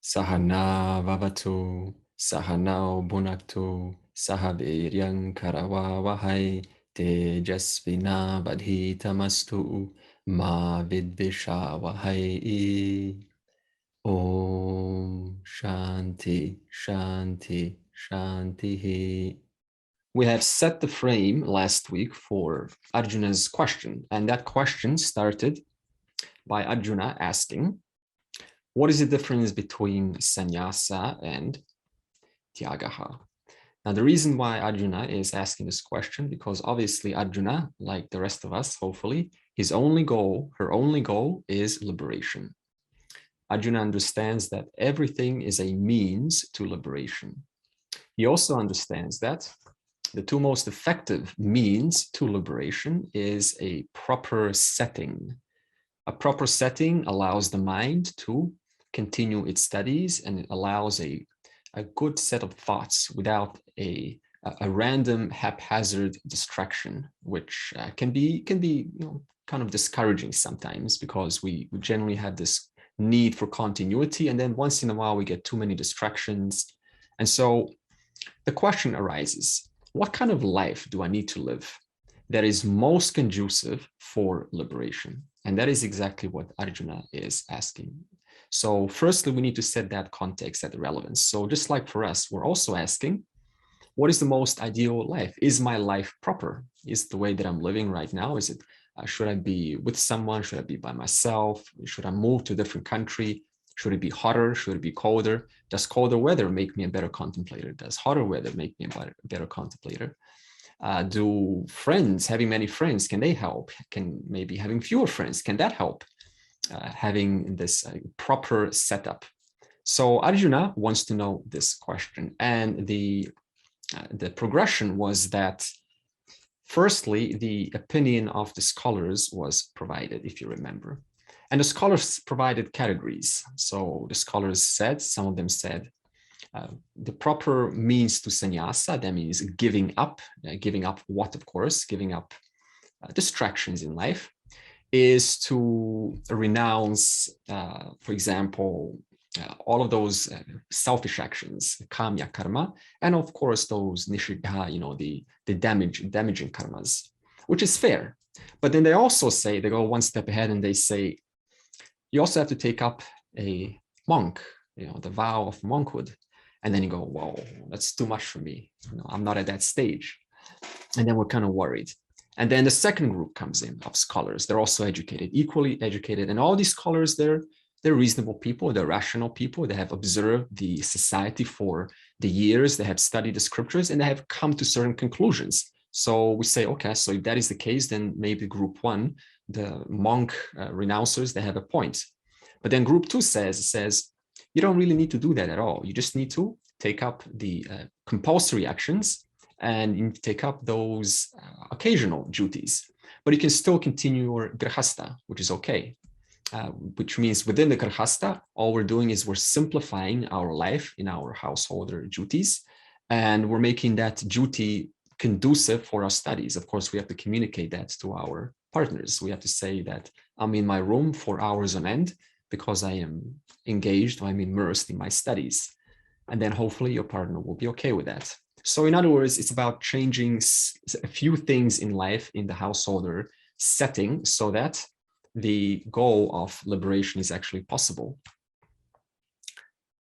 Sahana vavatu, sahanao bhunaktu, sahaviryang karavavahai, tejasvina vadhitamastu, ma vidvishavahai. Om Shanti, Shanti, Shanti. We have set the frame last week for Arjuna's question, and that question started by Arjuna asking, what is the difference between sannyasa and tyagaha? Now, the reason why Arjuna is asking this question, because obviously Arjuna, like the rest of us, hopefully, her only goal is liberation. Arjuna understands that everything is a means to liberation. He also understands that the two most effective means to liberation is a proper setting. A proper setting allows the mind to continue its studies, and it allows a good set of thoughts without a random haphazard distraction, which can be kind of discouraging sometimes, because we generally have this need for continuity, and then once in a while we get too many distractions. And so the question arises, what kind of life do I need to live that is most conducive for liberation? And that is exactly what Arjuna is asking. So firstly, we need to set that context, that relevance. So just like for us, we're also asking, what is the most ideal life? Is my life proper? Is the way that I'm living right now, is it, should I be with someone? Should I be by myself? Should I move to a different country? Should it be hotter? Should it be colder? Does colder weather make me a better contemplator? Does hotter weather make me a better contemplator? Do friends, having many friends, can they help? Can maybe having fewer friends, can that help? Having this proper setup. So Arjuna wants to know this question. And the progression was that, firstly, the opinion of the scholars was provided, if you remember. And the scholars provided categories. So the scholars said, some of them said, the proper means to sannyasa, that means giving up what, of course, giving up distractions in life, is to renounce, for example, all of those selfish actions, kamya karma, and of course those nishidha, the damaging karmas, which is fair. But then they also say, they go one step ahead and they say, you also have to take up a monk, the vow of monkhood. And then you go, whoa, that's too much for me. I'm not at that stage. And then we're kind of worried. And then the second group comes in of scholars. They're also educated, equally educated. And all these scholars, they're reasonable people, they're rational people. They have observed the society for the years. They have studied the scriptures, and they have come to certain conclusions. So we say, okay, so if that is the case, then maybe group one, the monk renouncers, they have a point. But then group two says, you don't really need to do that at all. You just need to take up the compulsory actions, and you take up those occasional duties. But you can still continue your grihasta, which is okay. Which means within the grihasta, all we're doing is we're simplifying our life in our householder duties, and we're making that duty conducive for our studies. Of course, we have to communicate that to our partners. We have to say that I'm in my room for hours on end because I am engaged, or I'm immersed in my studies. And then hopefully your partner will be okay with that. So in other words, it's about changing a few things in life in the householder setting so that the goal of liberation is actually possible.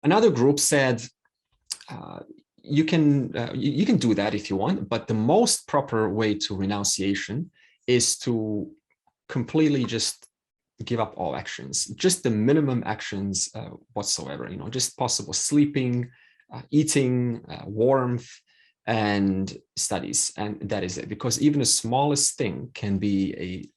Another group said, you can do that if you want, but the most proper way to renunciation is to completely just give up all actions, just the minimum actions whatsoever, just possible sleeping, eating, warmth, and studies. And that is it, because even the smallest thing can be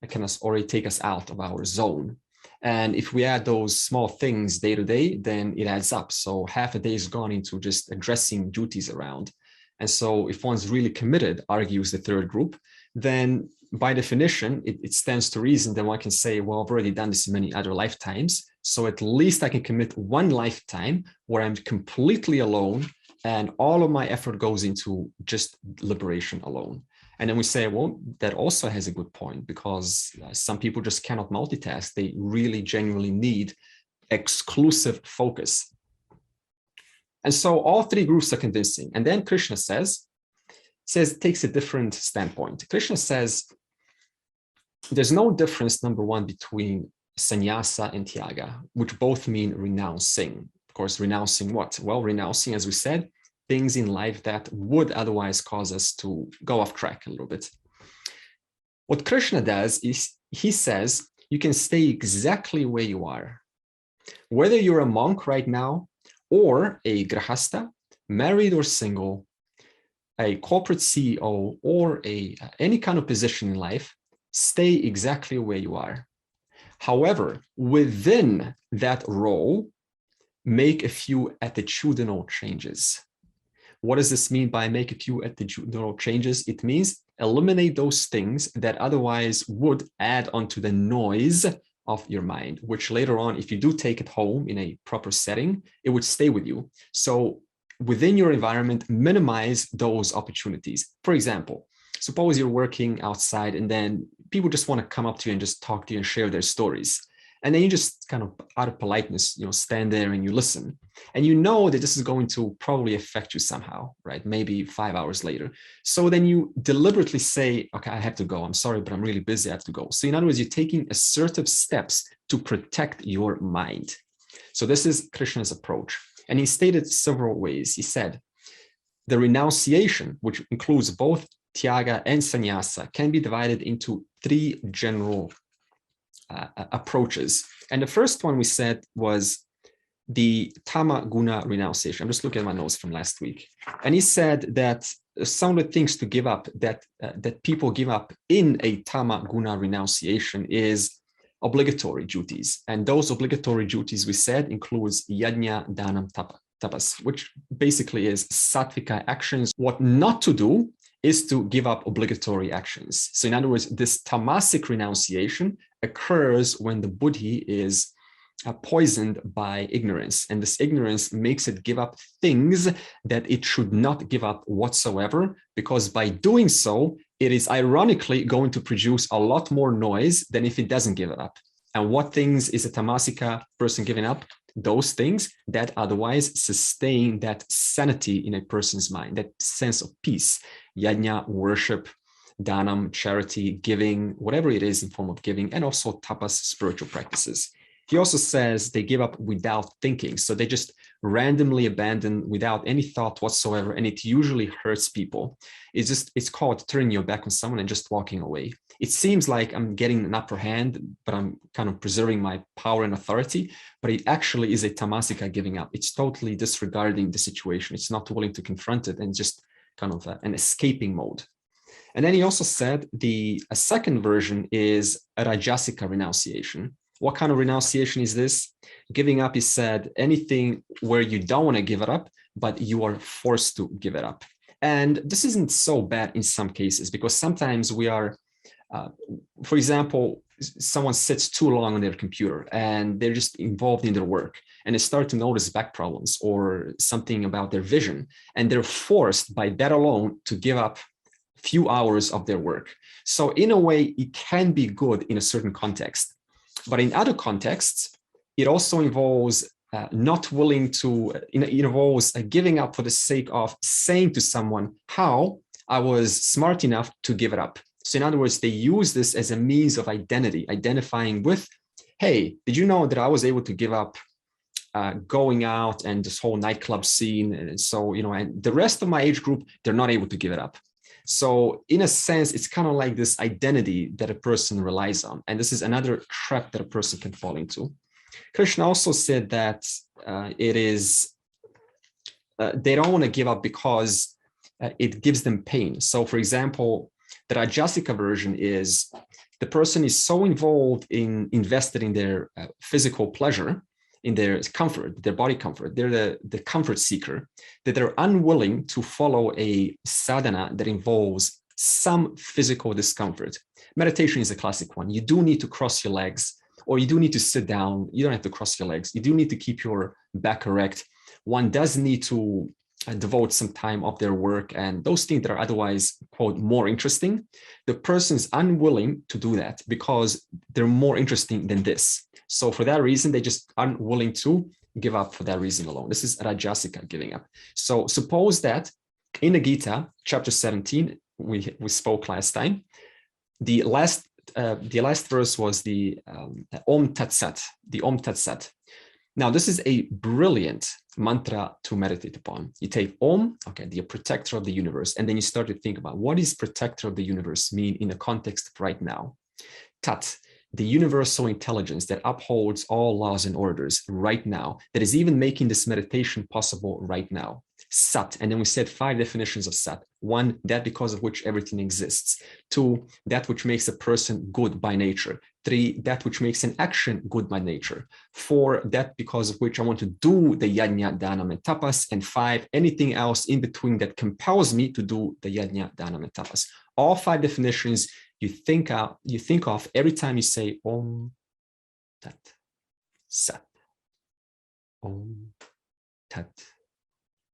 can already take us out of our zone. And if we add those small things day to day, then it adds up. So half a day is gone into just addressing duties around. And so if one's really committed, argues the third group, then by definition, it stands to reason that one can say, well, I've already done this in many other lifetimes. So at least I can commit one lifetime where I'm completely alone and all of my effort goes into just liberation alone. And then we say, well, that also has a good point, because some people just cannot multitask. They really genuinely need exclusive focus. And so all three groups are convincing. And then Krishna takes a different standpoint. Krishna says, there's no difference, number one, between sannyasa and tyaga, which both mean renouncing. Of course, renouncing what? Well, renouncing, as we said, things in life that would otherwise cause us to go off track a little bit. What Krishna does is he says, you can stay exactly where you are. Whether you're a monk right now, or a grahasta, married or single, a corporate CEO, or any kind of position in life, stay exactly where you are. However, within that role, make a few attitudinal changes. What does this mean by make a few attitudinal changes? It means eliminate those things that otherwise would add onto the noise of your mind, which later on, if you do take it home in a proper setting, it would stay with you. So within your environment, minimize those opportunities. For example, suppose you're working outside and then people just want to come up to you and just talk to you and share their stories. And then you just kind of out of politeness, stand there and you listen. And you know that this is going to probably affect you somehow, right? Maybe 5 hours later. So then you deliberately say, okay, I have to go. I'm sorry, but I'm really busy. I have to go. So in other words, you're taking assertive steps to protect your mind. So this is Krishna's approach. And he stated several ways. He said, the renunciation, which includes both tyaga and sannyasa, can be divided into three general approaches. And the first one we said was the tama guna renunciation. I'm just looking at my notes from last week. And he said that some of the things to give up that people give up in a tama guna renunciation is obligatory duties. And those obligatory duties we said includes yajna, danam, tapas, which basically is sattvika actions. What not to do is to give up obligatory actions. So in other words, this tamasic renunciation occurs when the buddhi is poisoned by ignorance. And this ignorance makes it give up things that it should not give up whatsoever, because by doing so, it is ironically going to produce a lot more noise than if it doesn't give it up. And what things is a tamasika person giving up? Those things that otherwise sustain that sanity in a person's mind, that sense of peace. Yajna, worship, danam, charity, giving, whatever it is in form of giving, and also tapas, spiritual practices. He also says they give up without thinking. So they just randomly abandon without any thought whatsoever. And it usually hurts people. It's called turning your back on someone and just walking away. It seems like I'm getting an upper hand, but I'm kind of preserving my power and authority. But it actually is a tamasika giving up. It's totally disregarding the situation. It's not willing to confront it and just kind of an escaping mode. And then he also said a second version is a rajasika renunciation. What kind of renunciation is this? Giving up, he said, anything where you don't want to give it up, but you are forced to give it up. And this isn't so bad in some cases, because sometimes we are, for example, someone sits too long on their computer and they're just involved in their work and they start to notice back problems or something about their vision. And they're forced by that alone to give up a few hours of their work. So in a way, it can be good in a certain context. But in other contexts, it also involves not willing to, it involves giving up for the sake of saying to someone how I was smart enough to give it up. So in other words, they use this as a means of identifying with, hey, did you know that I was able to give up going out and this whole nightclub scene? And so, and the rest of my age group, they're not able to give it up. So in a sense, it's kind of like this identity that a person relies on. And this is another trap that a person can fall into. Krishna also said that they don't want to give up because it gives them pain. So for example, the Rajasika version is the person is so invested in their physical pleasure, in their comfort, their body comfort, they're the comfort seeker, that they're unwilling to follow a sadhana that involves some physical discomfort. Meditation is a classic one. You do need to cross your legs, or you do need to sit down. You don't have to cross your legs. You do need to keep your back erect. One does need to devote some time of their work and those things that are otherwise, quote, more interesting. The person is unwilling to do that because they're more interesting than this. So for that reason, they just aren't willing to give up for that reason alone. This is Rajasika, giving up. So suppose that in the Gita, chapter 17, we spoke last time, the last verse was the Om Tat Sat, the Om Tat Sat. Now, this is a brilliant mantra to meditate upon. You take Om, okay, the protector of the universe, and then you start to think about what does protector of the universe mean in the context of right now. Tat, the universal intelligence that upholds all laws and orders right now, that is even making this meditation possible right now. Sat, and then we said 5 definitions of Sat. 1, that because of which everything exists. 2, that which makes a person good by nature. 3, that which makes an action good by nature. 4, that because of which I want to do the yajna, dhanam, and tapas. And 5, anything else in between that compels me to do the yajna, dhanam, and tapas. All 5 definitions you think of every time you say Om Tat Sat. Om Tat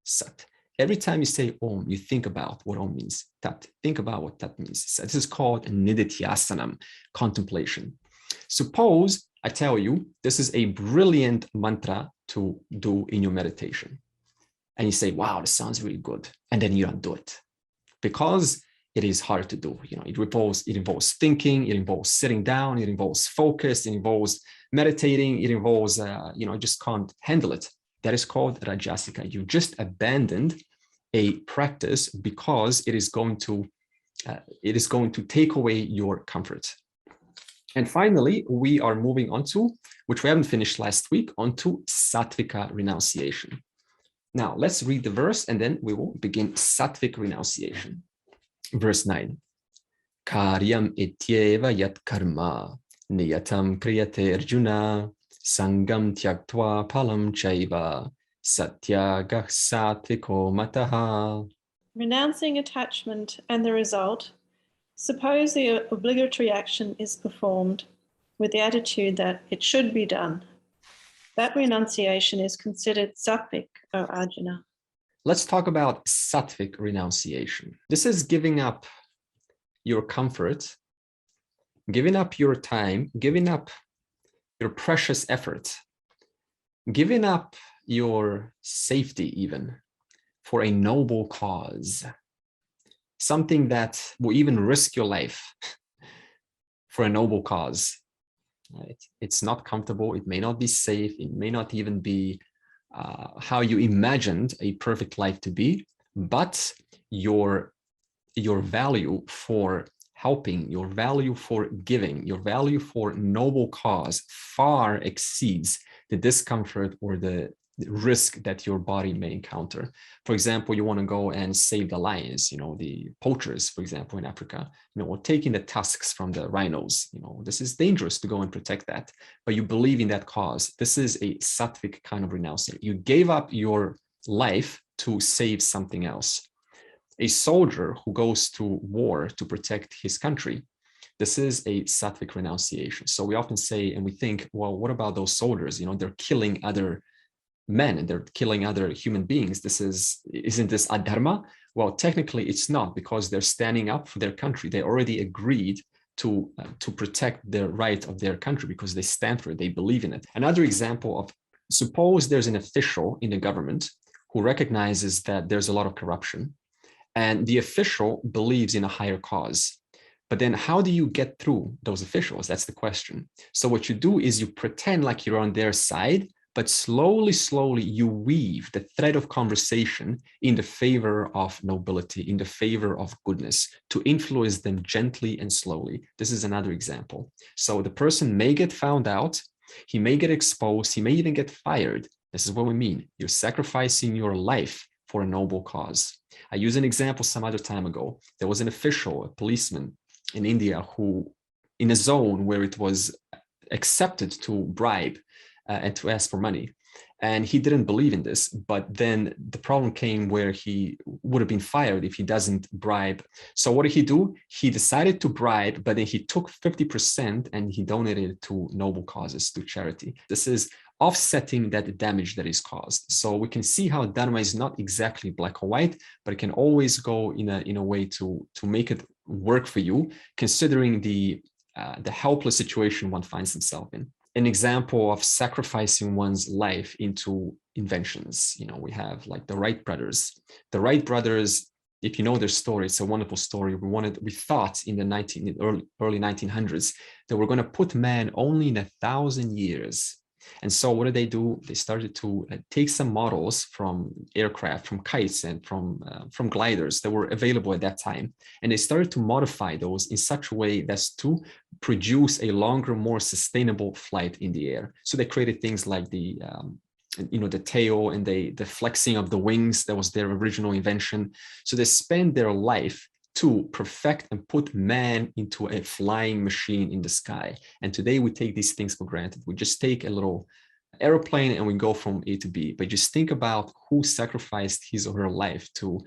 Sat. Every time you say Om, you think about what Om means. Tat. Think about what Tat means. So this is called nididhyasanam, contemplation. Suppose I tell you this is a brilliant mantra to do in your meditation. And you say, wow, this sounds really good. And then you don't do it. Because it is hard to do. You know, it involves thinking, it involves sitting down, it involves focus, it involves meditating, it involves, you just can't handle it. That is called Rajasika. You just abandoned a practice because it is going to take away your comfort. And finally, we are moving on to, which we haven't finished last week, onto Sattvika renunciation. Now, let's read the verse and then we will begin Sattvic renunciation. Verse 9. Karyam ityeva yat karma niyatam kriyate Arjuna sangam tyaktva palam chaiva satyagah sattviko mataha. Renouncing attachment and the result, suppose the obligatory action is performed with the attitude that it should be done. That renunciation is considered sattvic, O Arjuna. Let's talk about sattvic renunciation. This is giving up your comfort, giving up your time, giving up your precious effort, giving up your safety even for a noble cause, something that will even risk your life for a noble cause. Right? It's not comfortable, it may not be safe, it may not even be how you imagined a perfect life to be, but your value for helping, your value for giving, your value for noble cause far exceeds the discomfort or the risk that your body may encounter. For example, you want to go and save the lions, the poachers, for example, in Africa, or taking the tusks from the rhinos. This is dangerous to go and protect that, but you believe in that cause. This is a sattvic kind of renouncing. You gave up your life to save something else. A soldier who goes to war to protect his country, this is a sattvic renunciation. So we often say, and we think, well, what about those soldiers? They're killing other men and they're killing other human beings. Isn't this adharma? Well, technically it's not, because they're standing up for their country. They already agreed to protect the right of their country because they stand for it, they believe in it. Another example of, suppose there's an official in the government who recognizes that there's a lot of corruption and the official believes in a higher cause. But then how do you get through those officials? That's the question. So what you do is you pretend like you're on their side, but slowly you weave the thread of conversation in the favor of nobility, in the favor of goodness, to influence them gently and slowly. This is another example. So the person may get found out, he may get exposed, he may even get fired. This is what we mean. You're sacrificing your life for a noble cause. I used an example some other time ago. There was an official, a policeman in India, who in a zone where it was accepted to bribe and to ask for money. And he didn't believe in this, but then the problem came where he would have been fired if he doesn't bribe. So what did he do? He decided to bribe, but then he took 50% and he donated it to noble causes, to charity. This is offsetting that damage that is caused. So we can see how dharma is not exactly black or white, but it can always go in a way to make it work for you, considering the helpless situation one finds himself in. an example of sacrificing one's life into inventions. You know, we have like the Wright brothers. The Wright brothers, if you know their story, it's a wonderful story. We thought in the early 1900s that we're going to put man only in 1,000 years. And so what did they do? They started to take some models from aircraft, from kites, and from gliders that were available at that time. And they started to modify those in such a way that's to produce a longer, more sustainable flight in the air. So they created things like the tail and the flexing of the wings. That was their original invention. So they spent their life to perfect and put man into a flying machine in the sky. And today we take these things for granted. We just take a little airplane and we go from A to B. But just think about who sacrificed his or her life to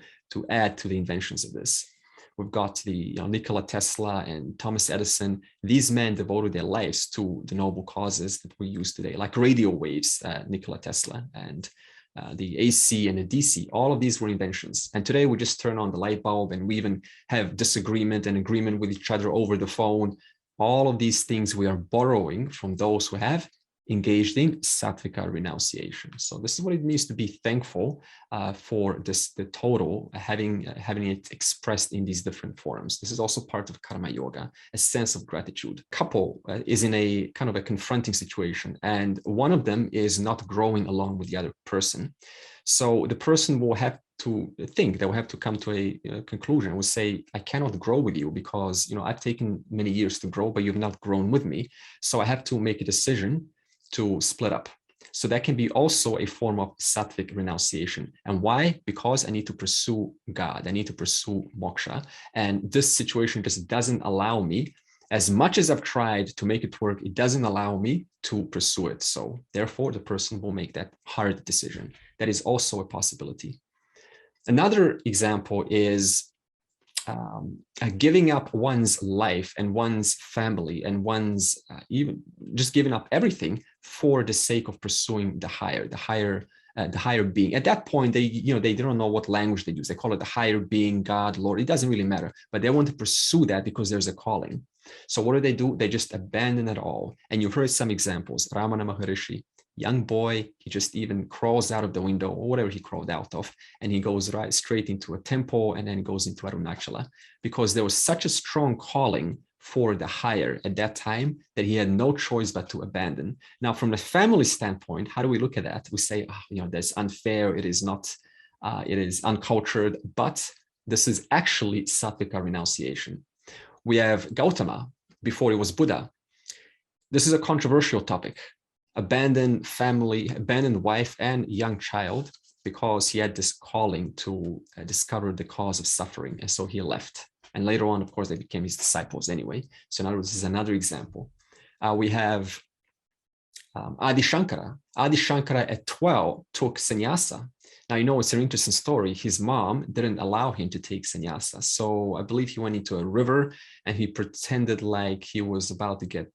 add to the inventions of this. We've got the Nikola Tesla and Thomas Edison. These men devoted their lives to the noble causes that we use today, like radio waves, Nikola Tesla, and the AC and the DC. All of these were inventions. And today we just turn on the light bulb and we even have disagreement and agreement with each other over the phone. All of these things we are borrowing from those who have engaged in Sattvika renunciation. So this is what it means to be thankful for the total, having it expressed in these different forms. This is also part of karma yoga, a sense of gratitude. Couple is in a kind of a confronting situation, and one of them is not growing along with the other person. So the person will have to think, they will have to come to a conclusion, will say, I cannot grow with you because I've taken many years to grow, but you've not grown with me. So I have to make a decision to split up. So that can be also a form of sattvic renunciation. And why? Because I need to pursue God. I need to pursue moksha. And this situation just doesn't allow me, as much as I've tried to make it work, it doesn't allow me to pursue it. So therefore, the person will make that hard decision. That is also a possibility. Another example is giving up one's life and one's family and one's even just giving up everything for the sake of pursuing the higher being. At that point, they don't know what language they use. They call it the higher being, God, Lord. It doesn't really matter, but they want to pursue that because there's a calling. So what do? They just abandon it all. And you've heard some examples. Ramana Maharishi, young boy, he just even crawls out of the window or whatever he crawled out of, and he goes right straight into a temple and then goes into Arunachala, because there was such a strong calling for the higher at that time that he had no choice but to abandon. Now, from the family standpoint, how do we look at that? We say, that's unfair. It is not, it is uncultured, but this is actually Sattvika renunciation. We have Gautama before he was Buddha. This is a controversial topic. Abandoned family, abandoned wife and young child, because he had this calling to discover the cause of suffering. And so he left. And later on, of course, they became his disciples anyway. So in other words, this is another example. We have Adi Shankara. Adi Shankara at 12 took sannyasa. Now, it's an interesting story. His mom didn't allow him to take sannyasa. So I believe he went into a river and he pretended like he was about to get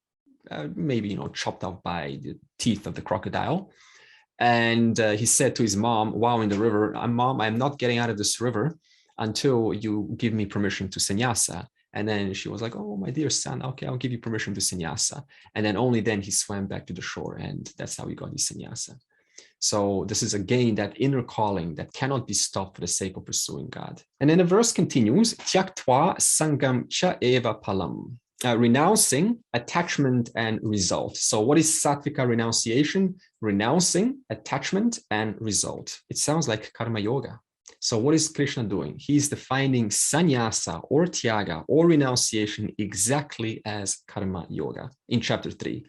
maybe chopped off by the teeth of the crocodile. And he said to his mom while in the river, Mom, I'm not getting out of this river until you give me permission to sannyasa. And then she was like, oh, my dear son, okay, I'll give you permission to sannyasa. And then only then he swam back to the shore, and that's how he got his sannyasa. So this is again that inner calling that cannot be stopped for the sake of pursuing God. And then the verse continues, Tyaktva sangam cha eva palam. Renouncing attachment and result. So what is Sattvika renunciation? Renouncing attachment and result. It sounds like karma yoga. So what is Krishna doing? He's defining sannyasa or tyaga or renunciation exactly as karma yoga in chapter 3.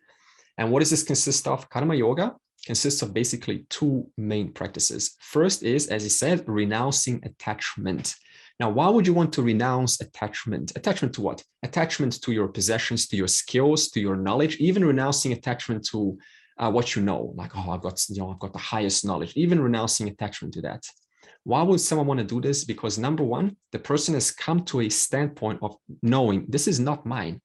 And what does this consist of? Karma yoga consists of basically two main practices. First is, as he said, renouncing attachment. Now, why would you want to renounce attachment? Attachment to what? Attachment to your possessions, to your skills, to your knowledge, even renouncing attachment to what you know, like, I've got the highest knowledge, even renouncing attachment to that. Why would someone want to do this? Because number one, the person has come to a standpoint of knowing this is not mine.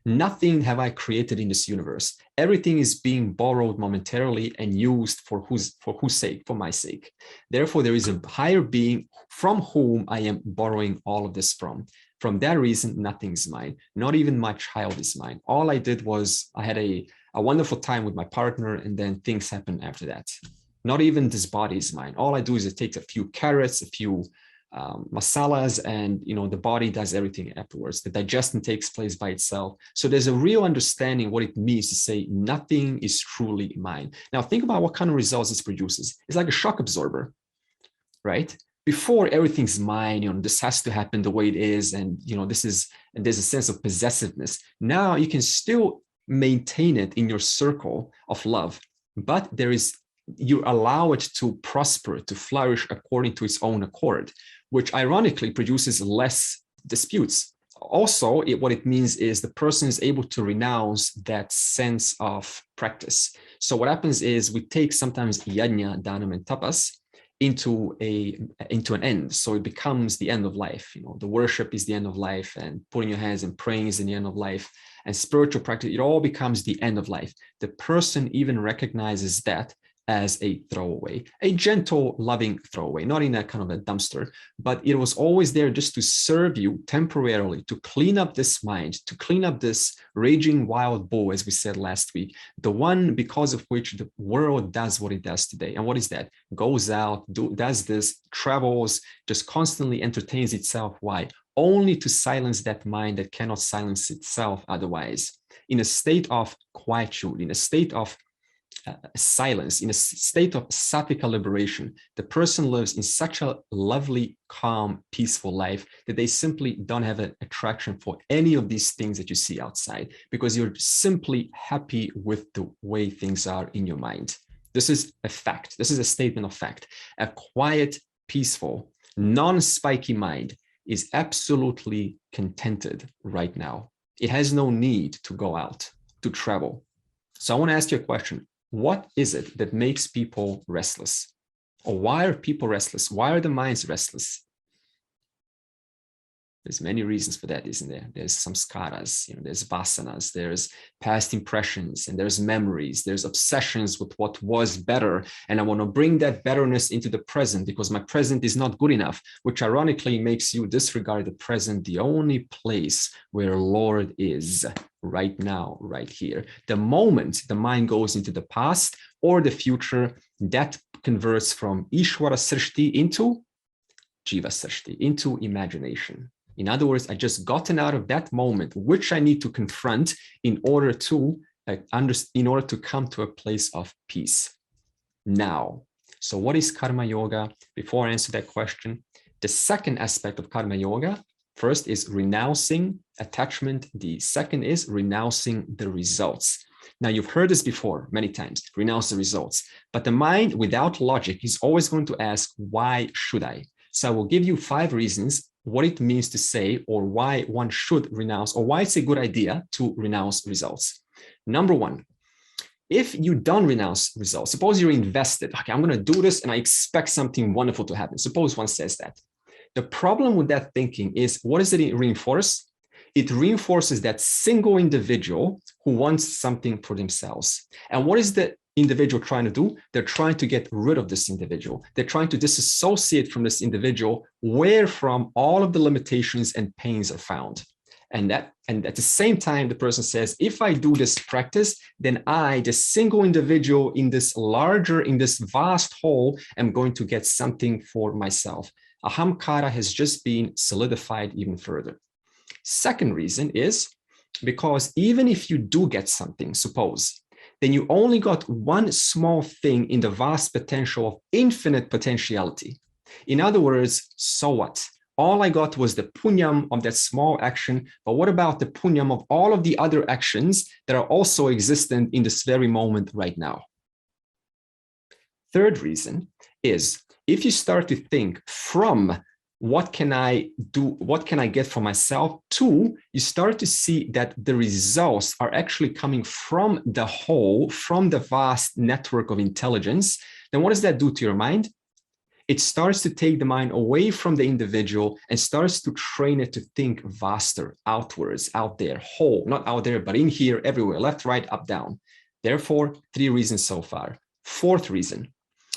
Nothing have I created in this universe. Everything is being borrowed momentarily and used for whose sake? For my sake. Therefore, there is a higher being from whom I am borrowing all of this from. From that reason, nothing's mine. Not even my child is mine. All I did was I had a wonderful time with my partner, and then things happen after that. Not even this body is mine. All I do is I take a few carrots, a few masalas, and the body does everything afterwards. The digestion takes place by itself. So there's a real understanding what it means to say nothing is truly mine. Now think about what kind of results this produces. It's like a shock absorber, right? Before, everything's mine, this has to happen the way it is, and and there's a sense of possessiveness. Now you can still maintain it in your circle of love, but you allow it to prosper, to flourish according to its own accord, which ironically produces less disputes. Also, what it means is the person is able to renounce that sense of practice. So what happens is we take sometimes yajna, dhanam, and tapas into an end. So it becomes the end of life. The worship is the end of life, and putting your hands and praying is the end of life, and spiritual practice, it all becomes the end of life. The person even recognizes that as a throwaway, a gentle, loving throwaway, not in a kind of a dumpster, but it was always there just to serve you temporarily, to clean up this mind, to clean up this raging wild bull, as we said last week, the one because of which the world does what it does today. And what is that? Goes out, does this, travels, just constantly entertains itself. Why? Only to silence that mind that cannot silence itself otherwise. In a state of quietude, in a state of silence, in a state of Sattvika liberation, the person lives in such a lovely, calm, peaceful life that they simply don't have an attraction for any of these things that you see outside, because you're simply happy with the way things are in your mind. This is a fact. This is a statement of fact. A quiet, peaceful, non-spiky mind is absolutely contented right now. It has no need to go out, to travel. So I want to ask you a question. What is it that makes people restless? Or why are people restless? Why are the minds restless? There's many reasons for that, isn't there? There's samskaras, there's vasanas, there's past impressions, and there's memories, there's obsessions with what was better. And I want to bring that betterness into the present because my present is not good enough, which ironically makes you disregard the present, the only place where Lord is right now, right here. The moment the mind goes into the past or the future, that converts from Ishvara Srishti into Jiva Srishti, into imagination. In other words, I just gotten out of that moment, which I need to confront in order to come to a place of peace. Now, so what is karma yoga? Before I answer that question, the second aspect of karma yoga, first is renouncing attachment. The second is renouncing the results. Now, you've heard this before many times, renounce the results. But the mind, without logic, is always going to ask, why should I? So I will give you 5 reasons what it means to say, or why one should renounce, or why it's a good idea to renounce results. Number 1, if you don't renounce results, suppose you're invested, okay, I'm going to do this and I expect something wonderful to happen. Suppose one says that. The problem with that thinking is, what does it reinforce? It reinforces that single individual who wants something for themselves. And what is the individual trying to do? They're trying to get rid of this individual. They're trying to disassociate from this individual, wherefrom all of the limitations and pains are found. And at the same time, the person says, if I do this practice, then I, the single individual in this vast whole, am going to get something for myself. Ahamkara has just been solidified even further. Second reason is because even if you do get something, suppose, then you only got one small thing in the vast potential of infinite potentiality. In other words, so what? All I got was the punyam of that small action, but what about the punyam of all of the other actions that are also existent in this very moment right now? Third reason is, if you start to think from what can I do, what can I get for myself, to you start to see that the results are actually coming from the whole, from the vast network of intelligence, then what does that do to your mind? It starts to take the mind away from the individual and starts to train it to think vaster, outwards, out there, whole, not out there, but in here, everywhere, left, right, up, down. Therefore, 3 reasons so far. Fourth reason,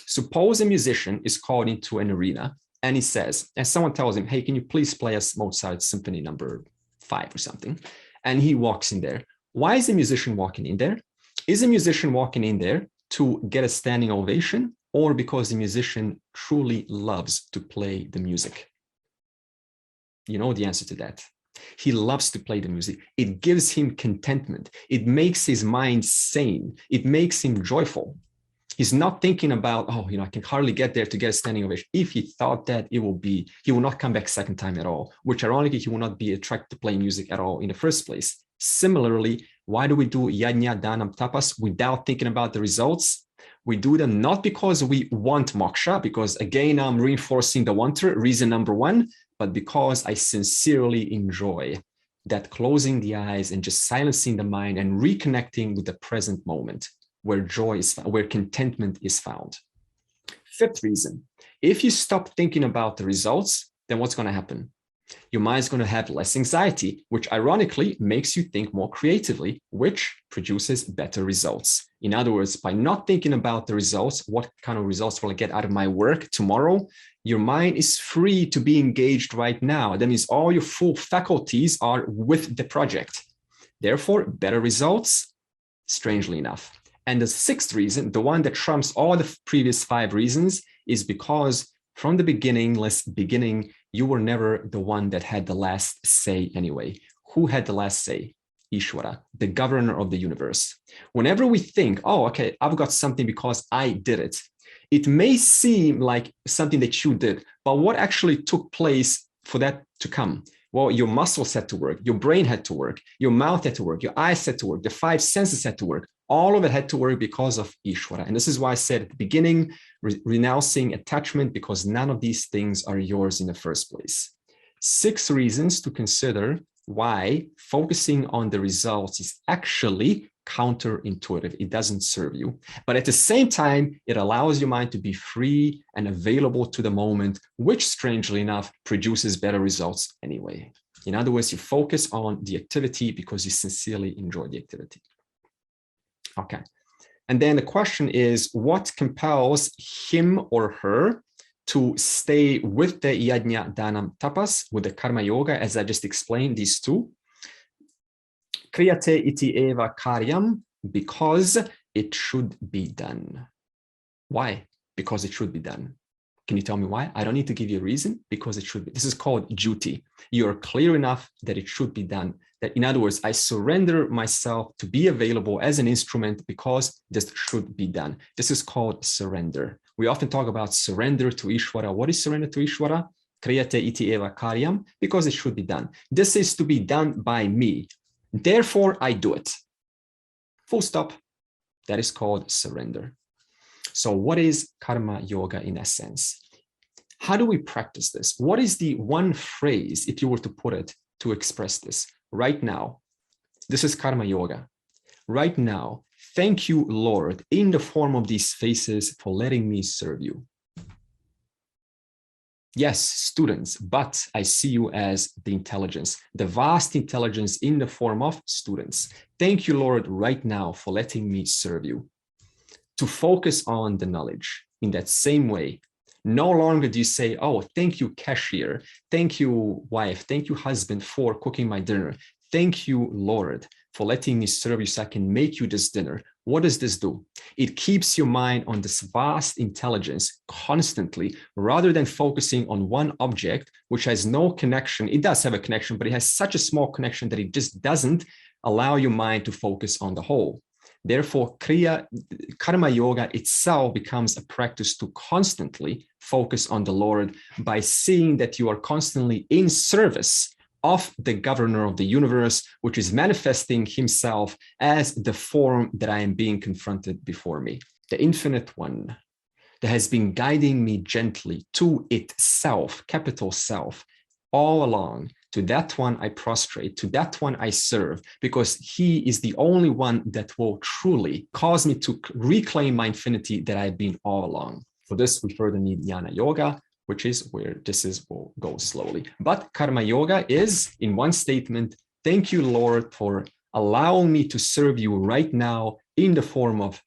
suppose a musician is called into an arena And he says, and someone tells him, hey, can you please play us Mozart Symphony number 5 or something? And he walks in there. Why is the musician walking in there? Is the musician walking in there to get a standing ovation, or because the musician truly loves to play the music? You know the answer to that. He loves to play the music. It gives him contentment. It makes his mind sane. It makes him joyful. He's not thinking about, oh, I can hardly get there to get a standing ovation. If he thought that, he will not come back second time at all, which ironically, he will not be attracted to play music at all in the first place. Similarly, why do we do yajna, danam, tapas without thinking about the results? We do them not because we want moksha, because again, I'm reinforcing the wanter, reason number one, but because I sincerely enjoy that closing the eyes and just silencing the mind and reconnecting with the present moment where joy is found, where contentment is found. Fifth reason, if you stop thinking about the results, then what's going to happen? Your mind's going to have less anxiety, which ironically makes you think more creatively, which produces better results. In other words, by not thinking about the results, what kind of results will I get out of my work tomorrow? Your mind is free to be engaged right now. That means all your full faculties are with the project. Therefore, better results, strangely enough. And the sixth reason, the one that trumps all the previous 5 reasons, is because from the beginning, you were never the one that had the last say anyway. Who had the last say? Ishvara, the governor of the universe. Whenever we think, oh, okay, I've got something because I did it, it may seem like something that you did, but what actually took place for that to come? Well, your muscles had to work, your brain had to work, your mouth had to work, your eyes had to work, the 5 senses had to work. All of it had to work because of Ishvara. And this is why I said at the beginning, renouncing attachment, because none of these things are yours in the first place. 6 reasons to consider why focusing on the results is actually counterintuitive. It doesn't serve you. But at the same time, it allows your mind to be free and available to the moment, which strangely enough produces better results anyway. In other words, you focus on the activity because you sincerely enjoy the activity. Okay. And then the question is, what compels him or her to stay with the yajna, danam, tapas, with the karma yoga, as I just explained, these 2? Kriyate iti eva karyam, because it should be done. Why? Because it should be done. Can you tell me why? I don't need to give you a reason, because it should be. This is called duty. You are clear enough that it should be done. That, in other words, I surrender myself to be available as an instrument because this should be done. This is called surrender. We often talk about surrender to Ishvara. What is surrender to Ishvara? Kriyate iti eva karyam, because it should be done. This is to be done by me. Therefore, I do it. Full stop. That is called surrender. So what is karma yoga in essence? How do we practice this? What is the one phrase, if you were to put it, to express this? Right now, this is karma yoga. Right now, thank you, Lord, in the form of these faces for letting me serve you. Yes, students, but I see you as the intelligence, the vast intelligence in the form of students. Thank you, Lord, right now for letting me serve you. To focus on the knowledge in that same way. No longer do you say, oh, thank you, cashier. Thank you, wife. Thank you, husband, for cooking my dinner. Thank you, Lord, for letting me serve you so I can make you this dinner. What does this do? It keeps your mind on this vast intelligence constantly, rather than focusing on one object, which has no connection. It does have a connection, but it has such a small connection that it just doesn't allow your mind to focus on the whole. Therefore, karma yoga itself becomes a practice to constantly focus on the Lord by seeing that you are constantly in service of the governor of the universe, which is manifesting himself as the form that I am being confronted before me. The infinite one that has been guiding me gently to itself, capital self, all along. To that one I prostrate, to that one I serve, because he is the only one that will truly cause me to reclaim my infinity that I've been all along. For this, we further need jnana yoga, which is where will go slowly. But karma yoga is, in one statement, thank you, Lord, for allowing me to serve you right now in the form of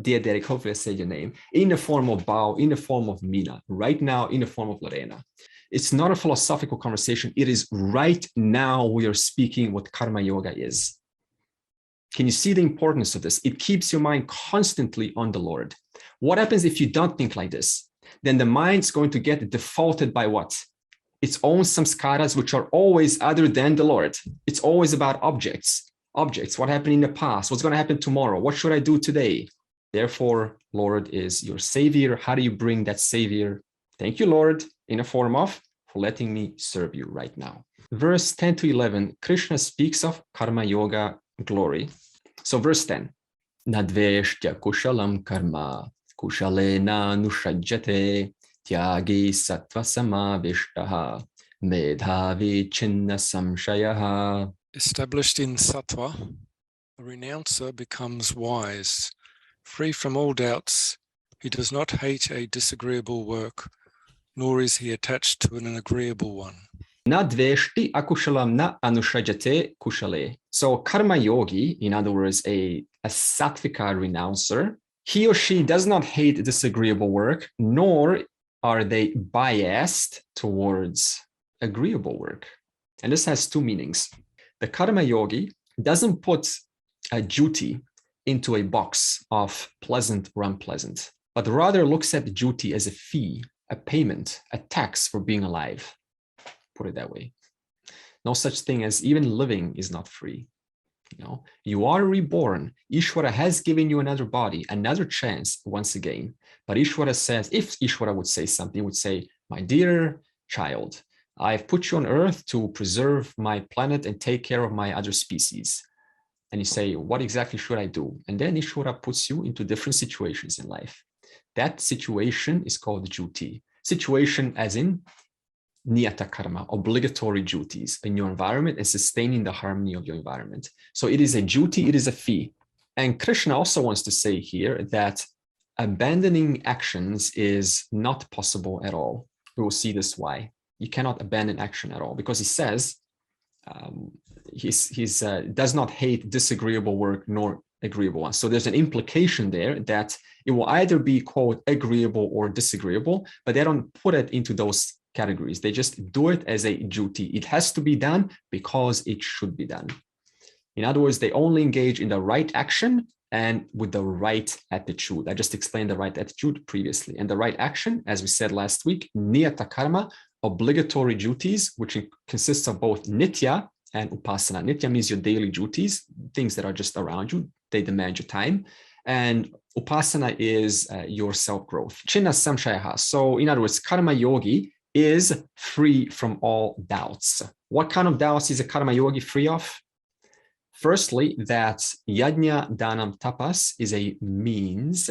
Dear Derek, hopefully I said your name, in the form of Bao, in the form of Mina, right now in the form of Lorena. It's not a philosophical conversation. It is right now we are speaking what karma yoga is. Can you see the importance of this? It keeps your mind constantly on the Lord. What happens if you don't think like this? Then the mind's going to get defaulted by what? Its own samskaras, which are always other than the Lord. It's always about objects. Objects, what happened in the past? What's going to happen tomorrow? What should I do today? Therefore, Lord is your savior. How do you bring that savior? Thank you, Lord, in a form of for letting me serve you right now. Verse 10 to 11, Krishna speaks of karma yoga glory. So verse 10, Nadveshtya kushalam karma, kushalena nushajjate, tyagi sattva samavishtaha, medhavi chinna samshayaha. Established in sattva, the renouncer becomes wise. Free from all doubts, he does not hate a disagreeable work, nor is he attached to an agreeable one. Nadveshti akushalam na anushajate kushale. So karma yogi, in other words, a Sattvika renouncer, he or she does not hate disagreeable work, nor are they biased towards agreeable work. And this has two meanings. The karma yogi doesn't put a duty into a box of pleasant or unpleasant, but rather looks at the duty as a fee, a payment, a tax for being alive. Put it that way. No such thing as even living is not free. You are reborn. Ishvara has given you another body, another chance once again. But Ishvara says, if Ishvara would say something, he would say, my dear child, I've put you on earth to preserve my planet and take care of my other species. And you say, what exactly should I do? And then Ishvara puts you into different situations in life. That situation is called duty. Situation as in niyata karma, obligatory duties in your environment and sustaining the harmony of your environment. So it is a duty, it is a fee. And Krishna also wants to say here that abandoning actions is not possible at all. We will see this why. You cannot abandon action at all, because he says he does not hate disagreeable work nor agreeable ones. So there's an implication there that it will either be, quote, agreeable or disagreeable, but they don't put it into those categories. They just do it as a duty. It has to be done because it should be done. In other words, they only engage in the right action and with the right attitude. I just explained the right attitude previously. And the right action, as we said last week, niyata karma, obligatory duties, which consists of both nitya and upasana. Nitya means your daily duties, things that are just around you. They demand your time. And upasana is your self-growth. Chinna samshayaha. So in other words, karma yogi is free from all doubts. What kind of doubts is a karma yogi free of? Firstly, that yajna danam tapas is a means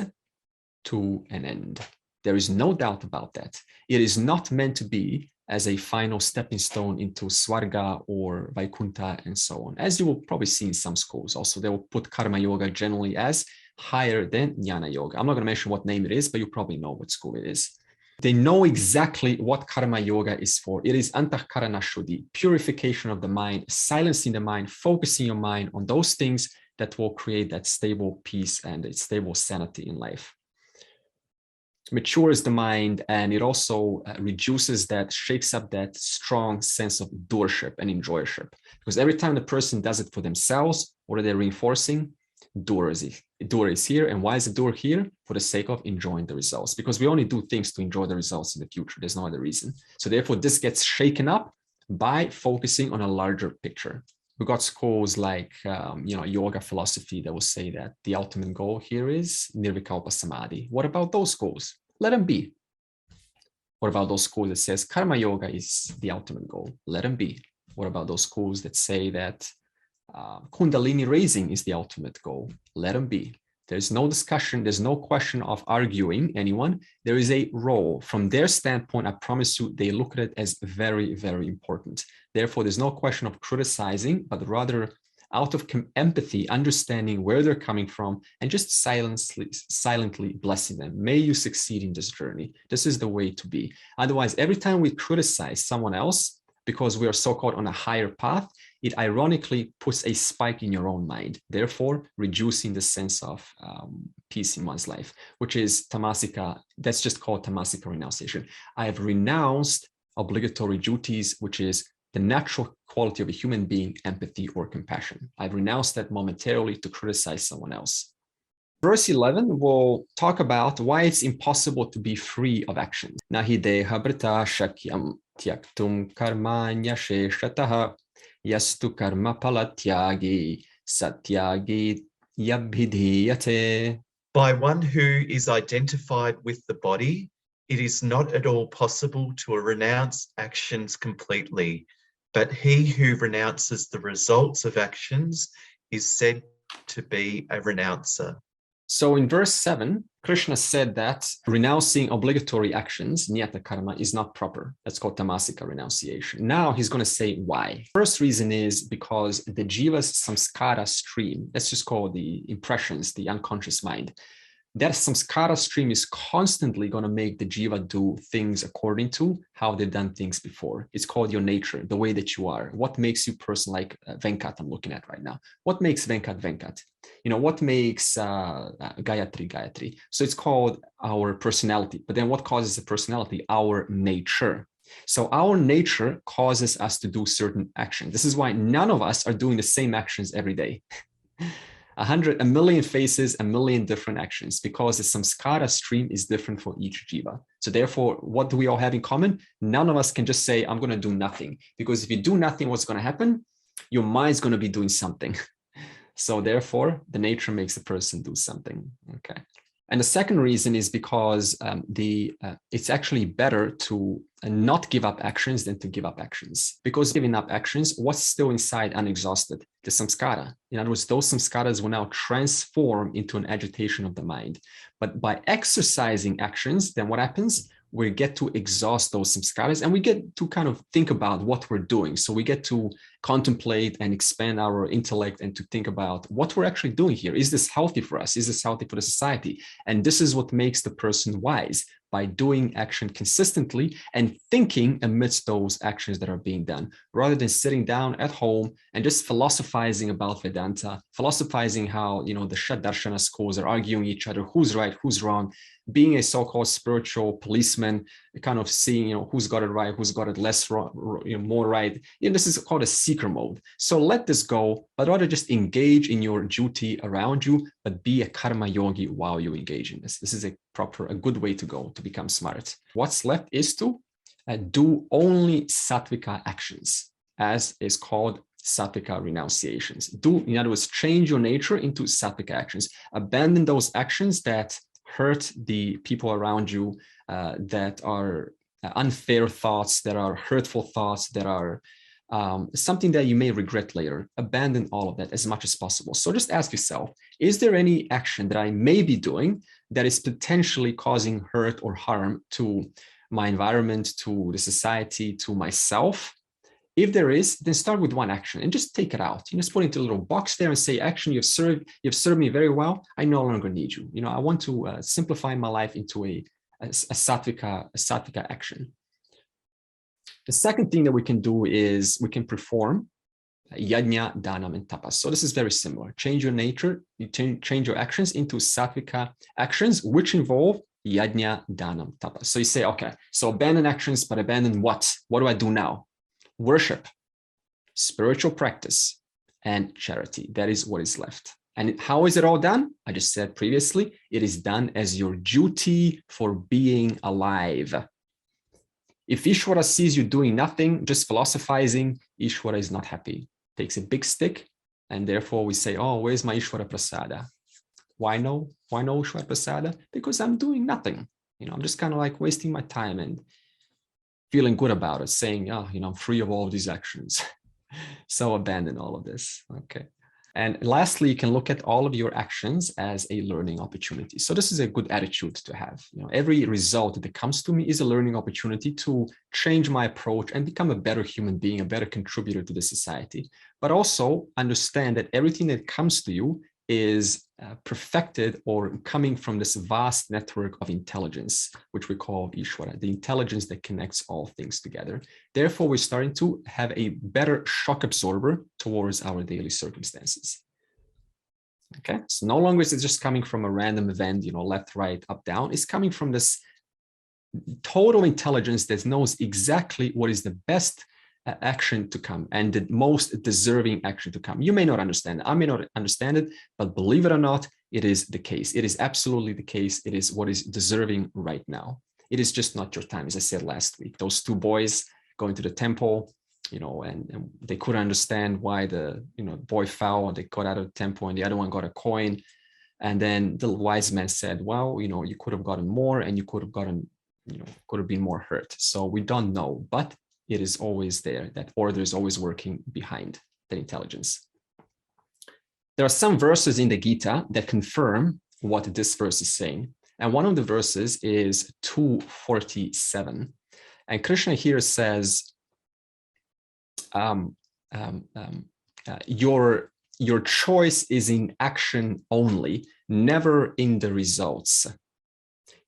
to an end. There is no doubt about that. It is not meant to be as a final stepping stone into Swarga or Vaikuntha and so on. As you will probably see in some schools also, they will put karma yoga generally as higher than jnana yoga. I'm not going to mention what name it is, but you probably know what school it is. They know exactly what karma yoga is for. It is antahkarana shuddhi, purification of the mind, silencing the mind, focusing your mind on those things that will create that stable peace and a stable sanity in life. It matures the mind, and it also reduces that, shakes up that strong sense of doership and enjoyership. Because every time the person does it for themselves, what are they reinforcing? Doer is here. And why is the doer here? For the sake of enjoying the results, because we only do things to enjoy the results in the future. There's no other reason. So therefore, this gets shaken up by focusing on a larger picture. We got schools like yoga philosophy that will say that the ultimate goal here is nirvikalpa samadhi. What about those schools? Let them be. What about those schools that says karma yoga is the ultimate goal? Let them be. What about those schools that say that Kundalini raising is the ultimate goal? Let them be. There's no discussion. There's no question of arguing anyone. There is a role. From their standpoint, I promise you, they look at it as very, very important. Therefore, there's no question of criticizing, but rather out of empathy, understanding where they're coming from, and just silently blessing them. May you succeed in this journey. This is the way to be. Otherwise, every time we criticize someone else, because we are so-called on a higher path, it ironically puts a spike in your own mind, therefore reducing the sense of peace in one's life, which is tamasika. That's just called tamasika renunciation. I have renounced obligatory duties, which is the natural quality of a human being, empathy or compassion. I've renounced that momentarily to criticize someone else. Verse 11 will talk about why it's impossible to be free of actions. Nahi deha brita shakyam tyaktum karmanya sheshataha yastu karma palatyagi satyagi yabhidhiyate. By one who is identified with the body, it is not at all possible to renounce actions completely, but he who renounces the results of actions is said to be a renouncer. So in verse 7, Krishna said that renouncing obligatory actions, niyata karma, is not proper. That's called tamasika renunciation. Now he's going to say why. First reason is because the jiva's samskara stream, let's just call the impressions, the unconscious mind, that samskara stream is constantly going to make the jiva do things according to how they've done things before. It's called your nature, the way that you are. What makes you person like Venkat I'm looking at right now? What makes Venkat Venkat? You know, what makes Gayatri Gayatri? So it's called our personality. But then what causes the personality? Our nature. So our nature causes us to do certain actions. This is why none of us are doing the same actions every day. A million faces, a million different actions, because the samskara stream is different for each jiva. So therefore, what do we all have in common? None of us can just say, I'm going to do nothing. Because if you do nothing, what's going to happen? Your mind's going to be doing something. So therefore, the nature makes the person do something. Okay. And the second reason is because it's actually better to not give up actions than to give up actions. Because giving up actions, what's still inside unexhausted? The samskara. In other words, those samskaras will now transform into an agitation of the mind. But by exercising actions, then what happens? We get to exhaust those samskaras and we get to kind of think about what we're doing. So we get to contemplate and expand our intellect and to think about what we're actually doing here. Is this healthy for us? Is this healthy for the society? And this is what makes the person wise, by doing action consistently and thinking amidst those actions that are being done, rather than sitting down at home and just philosophizing about Vedanta, philosophizing how, you know, the Shad-darshana schools are arguing each other, who's right, who's wrong, being a so-called spiritual policeman, kind of seeing, you know, who's got it right, who's got it less wrong, you know, more right. You know, this is called a seeker mode. So let this go, but rather just engage in your duty around you, but be a karma yogi while you engage in this. This is a good way to go to become smart. What's left is to do only Sattvika actions, as is called Sattvika renunciations. In other words, change your nature into Sattvika actions. Abandon those actions that hurt the people around you, that are unfair thoughts, that are hurtful thoughts, that are something that you may regret later. Abandon all of that as much as possible. So just ask yourself, is there any action that I may be doing that is potentially causing hurt or harm to my environment, to the society, to myself? If there is, then start with one action and just take it out. You just put it into a little box there and say, action, you've served me very well. I no longer need you. You know, I want to simplify my life into a Sattvika action. The second thing that we can do is we can perform yajna, danam, and tapas. So this is very similar. Change your nature, you change your actions into Sattvika actions, which involve yajna, danam, tapas. So you say, okay, so abandon actions, but abandon what? What do I do now? Worship, spiritual practice, and charity. That is what is left. And how is it all done? I just said previously, it is done as your duty for being alive. If Ishvara sees you doing nothing, just philosophizing, Ishvara is not happy. Takes a big stick, and therefore we say, oh, where's my Ishvara Prasada? Why no? Why no Ishvara Prasada? Because I'm doing nothing. You know, I'm just kind of like wasting my time and feeling good about it, saying, oh, you know, I'm free of all of these actions. So abandon all of this. Okay. And lastly, you can look at all of your actions as a learning opportunity. So this is a good attitude to have. You know, every result that comes to me is a learning opportunity to change my approach and become a better human being, a better contributor to the society. But also understand that everything that comes to you is perfected or coming from this vast network of intelligence, which we call Ishvara, the intelligence that connects all things together. Therefore, we're starting to have a better shock absorber towards our daily circumstances. Okay, so no longer is it just coming from a random event, you know, left, right, up, down. It's coming from this total intelligence that knows exactly what is the best action to come and the most deserving action to come. You may not understand it. I may not understand it, but believe it or not, it is the case. It is absolutely the case. It is what is deserving right now. It is just not your time. As I said last week, those two boys going to the temple, you know, and they couldn't understand why the, you know, boy fell and they got out of the temple and the other one got a coin. And then the wise man said, well, you know, you could have gotten more and you could have gotten, you know, could have been more hurt. So we don't know, but it is always there. That order is always working behind that intelligence. There are some verses in the Gita that confirm what this verse is saying. And one of the verses is 247. And Krishna here says, your choice is in action only, never in the results.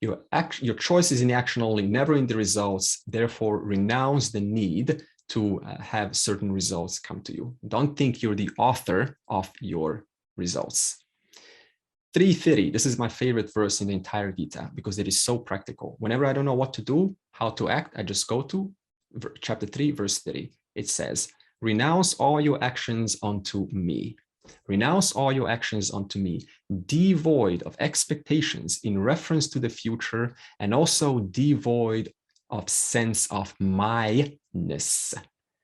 Your choice is in action only, never in the results. Therefore, renounce the need to have certain results come to you. Don't think you're the author of your results. 330, this is my favorite verse in the entire Gita because it is so practical. Whenever I don't know what to do, how to act, I just go to chapter 3, verse 30. It says, renounce all your actions unto me. Renounce all your actions unto me, devoid of expectations in reference to the future, and also devoid of sense of my-ness.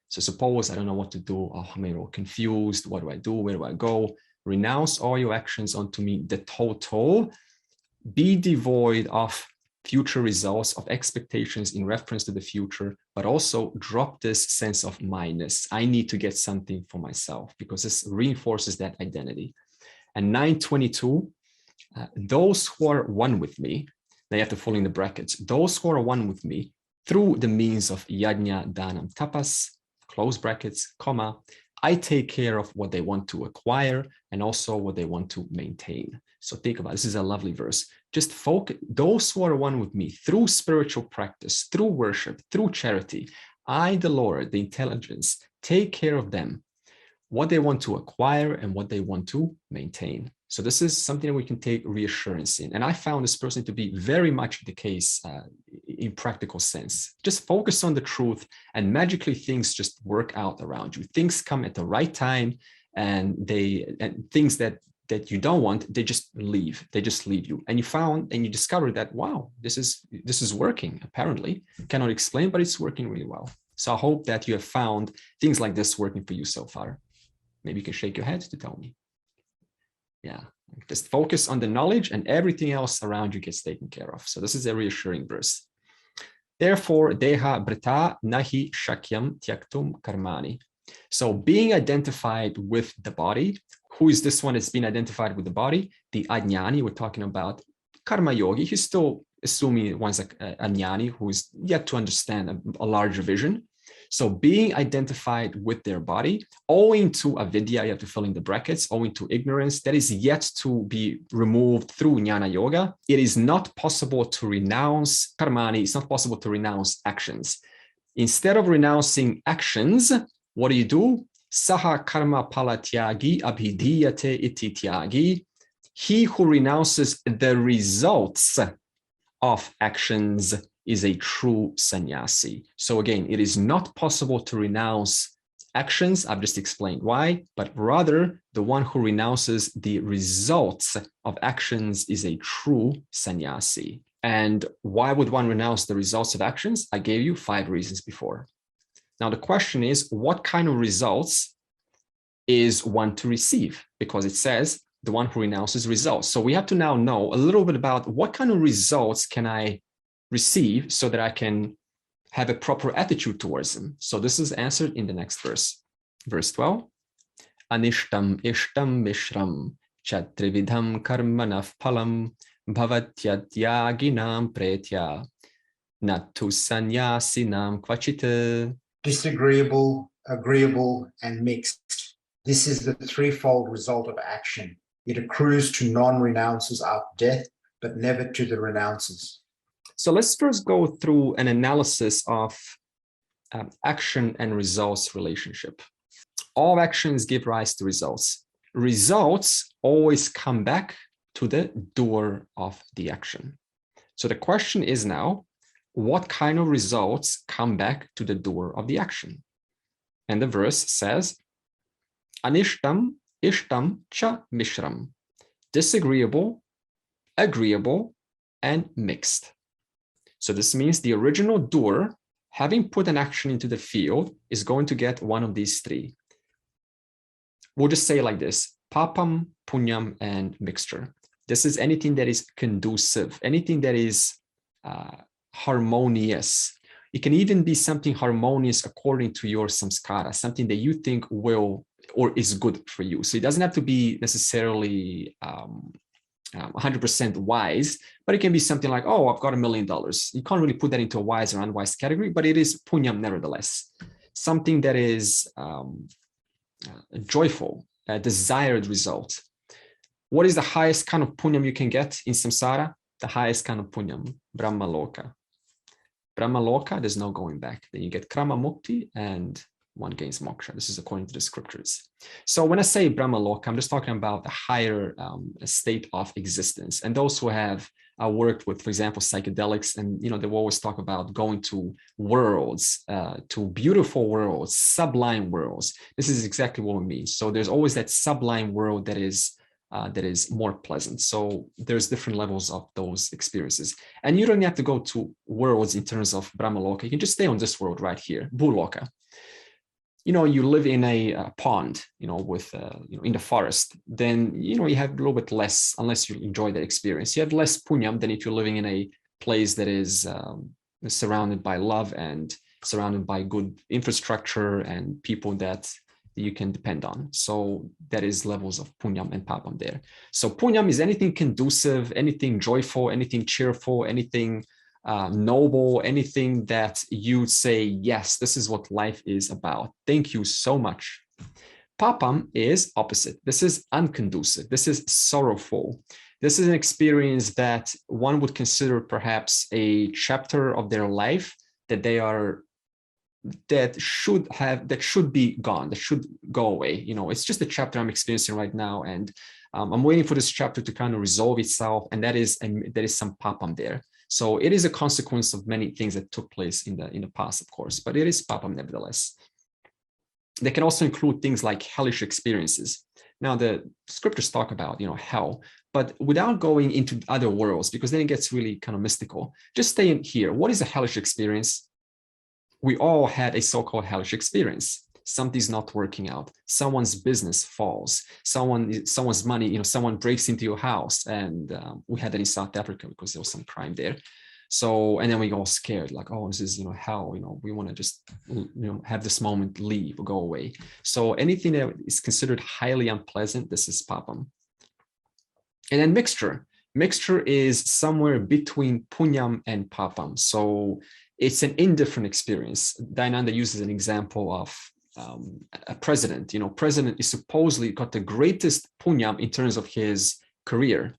So suppose I don't know what to do, oh, I'm a little confused, what do I do, where do I go? Renounce all your actions unto me, the total, be devoid of future results, of expectations in reference to the future, but also drop this sense of my-ness. I need to get something for myself because this reinforces that identity. And 922, those who are one with me, now you have to fill in the brackets, those who are one with me through the means of yajna, dhanam, tapas, close brackets, comma, I take care of what they want to acquire and also what they want to maintain. So think about it. This is a lovely verse. Just focus, those who are one with me through spiritual practice, through worship, through charity, I, the Lord, the intelligence, take care of them, what they want to acquire and what they want to maintain. So this is something that we can take reassurance in. And I found this person to be very much the case in practical sense. Just focus on the truth and magically things just work out around you. Things come at the right time and things that you don't want, they just leave. They just leave you. And you discover that, wow, this is working, apparently. Cannot explain, but it's working really well. So I hope that you have found things like this working for you so far. Maybe you can shake your head to tell me. Yeah, just focus on the knowledge and everything else around you gets taken care of. So this is a reassuring verse. Therefore, deha brita nahi shakyam tyaktum karmani. So being identified with the body, who is this one that's been identified with the body? The ajnani, we're talking about karma yogi. He's still assuming one's like a jnani who is yet to understand a larger vision. So being identified with their body, owing to avidya, you have to fill in the brackets, owing to ignorance, that is yet to be removed through jnana yoga. It is not possible to renounce karmani. It's not possible to renounce actions. Instead of renouncing actions, what do? Saha karma palatyagi abhidhiyate iti tyagi. He who renounces the results of actions is a true sannyasi. So again, it is not possible to renounce actions. I've just explained why, but rather the one who renounces the results of actions is a true sannyasi. And why would one renounce the results of actions? I gave you 5 reasons before. Now the question is, what kind of results is one to receive? Because it says the one who renounces results. So we have to now know a little bit about what kind of results can I receive so that I can have a proper attitude towards them. So this is answered in the next verse. Verse 12. Anishtam ishtam mishram chatrividham karmanaf phalam bhavatyayaginam pretya natu sannyasinam kvachita. Disagreeable, agreeable, and mixed. This is the threefold result of action. It accrues to non-renouncers after death, but never to the renouncers. So let's first go through an analysis of action and results relationship. All actions give rise to results. Results always come back to the doer of the action. So the question is now, what kind of results come back to the doer of the action? And the verse says, Anishtam, ishtam cha mishram. Disagreeable, agreeable, and mixed. So this means the original doer, having put an action into the field, is going to get one of these three. We'll just say it like this: papam, punyam, and mixture. This is anything that is conducive, anything that is harmonious. It can even be something harmonious according to your samskara, something that you think will or is good for you. So it doesn't have to be necessarily 100% wise, but it can be something like, oh, I've got $1 million. You can't really put that into a wise or unwise category, but it is punyam nevertheless. Something that is joyful, a desired result. What is the highest kind of punyam you can get in samsara? The highest kind of punyam, brahmaloka. Brahmaloka, there's no going back. Then you get krama mukti and one gains moksha. This is according to the scriptures. So when I say brahmaloka, I'm just talking about a higher state of existence. And those who have worked with, for example, psychedelics, and they will always talk about going to worlds, to beautiful worlds, sublime worlds. This is exactly what it means. So there's always that sublime world that is more pleasant. So there's different levels of those experiences. And you don't have to go to worlds in terms of brahmaloka. You can just stay on this world right here, bhuloka. You live in a pond, with, in the forest, then, you have a little bit less, unless you enjoy that experience. You have less punyam than if you're living in a place that is surrounded by love and surrounded by good infrastructure and people that you can depend on. So that is levels of punyam and papam there. So punyam is anything conducive, anything joyful, anything cheerful, anything noble, anything that you say, yes, this is what life is about. Thank you so much. Papam is opposite. This is unconducive. This is sorrowful. This is an experience that one would consider perhaps a chapter of their life that should be gone, that should go away. It's just a chapter I'm experiencing right now, and I'm waiting for this chapter to kind of resolve itself, and there is some papam there. So it is a consequence of many things that took place in the past, of course, but it is papam nevertheless. They can also include things like hellish experiences. Now, the scriptures talk about, hell, but without going into other worlds, because then it gets really kind of mystical. Just stay in here. What is a hellish experience? We all had a so-called hellish experience. Something's not working out. Someone's business falls. Someone's money, someone breaks into your house. And we had that in South Africa because there was some crime there. So, and then we got all scared, like, oh, this is, hell, we want to just, have this moment leave or go away. So anything that is considered highly unpleasant, this is papam. And then mixture. Mixture is somewhere between punyam and papam. So it's an indifferent experience. Dayananda uses an example of a president. President is supposedly got the greatest punyam in terms of his career,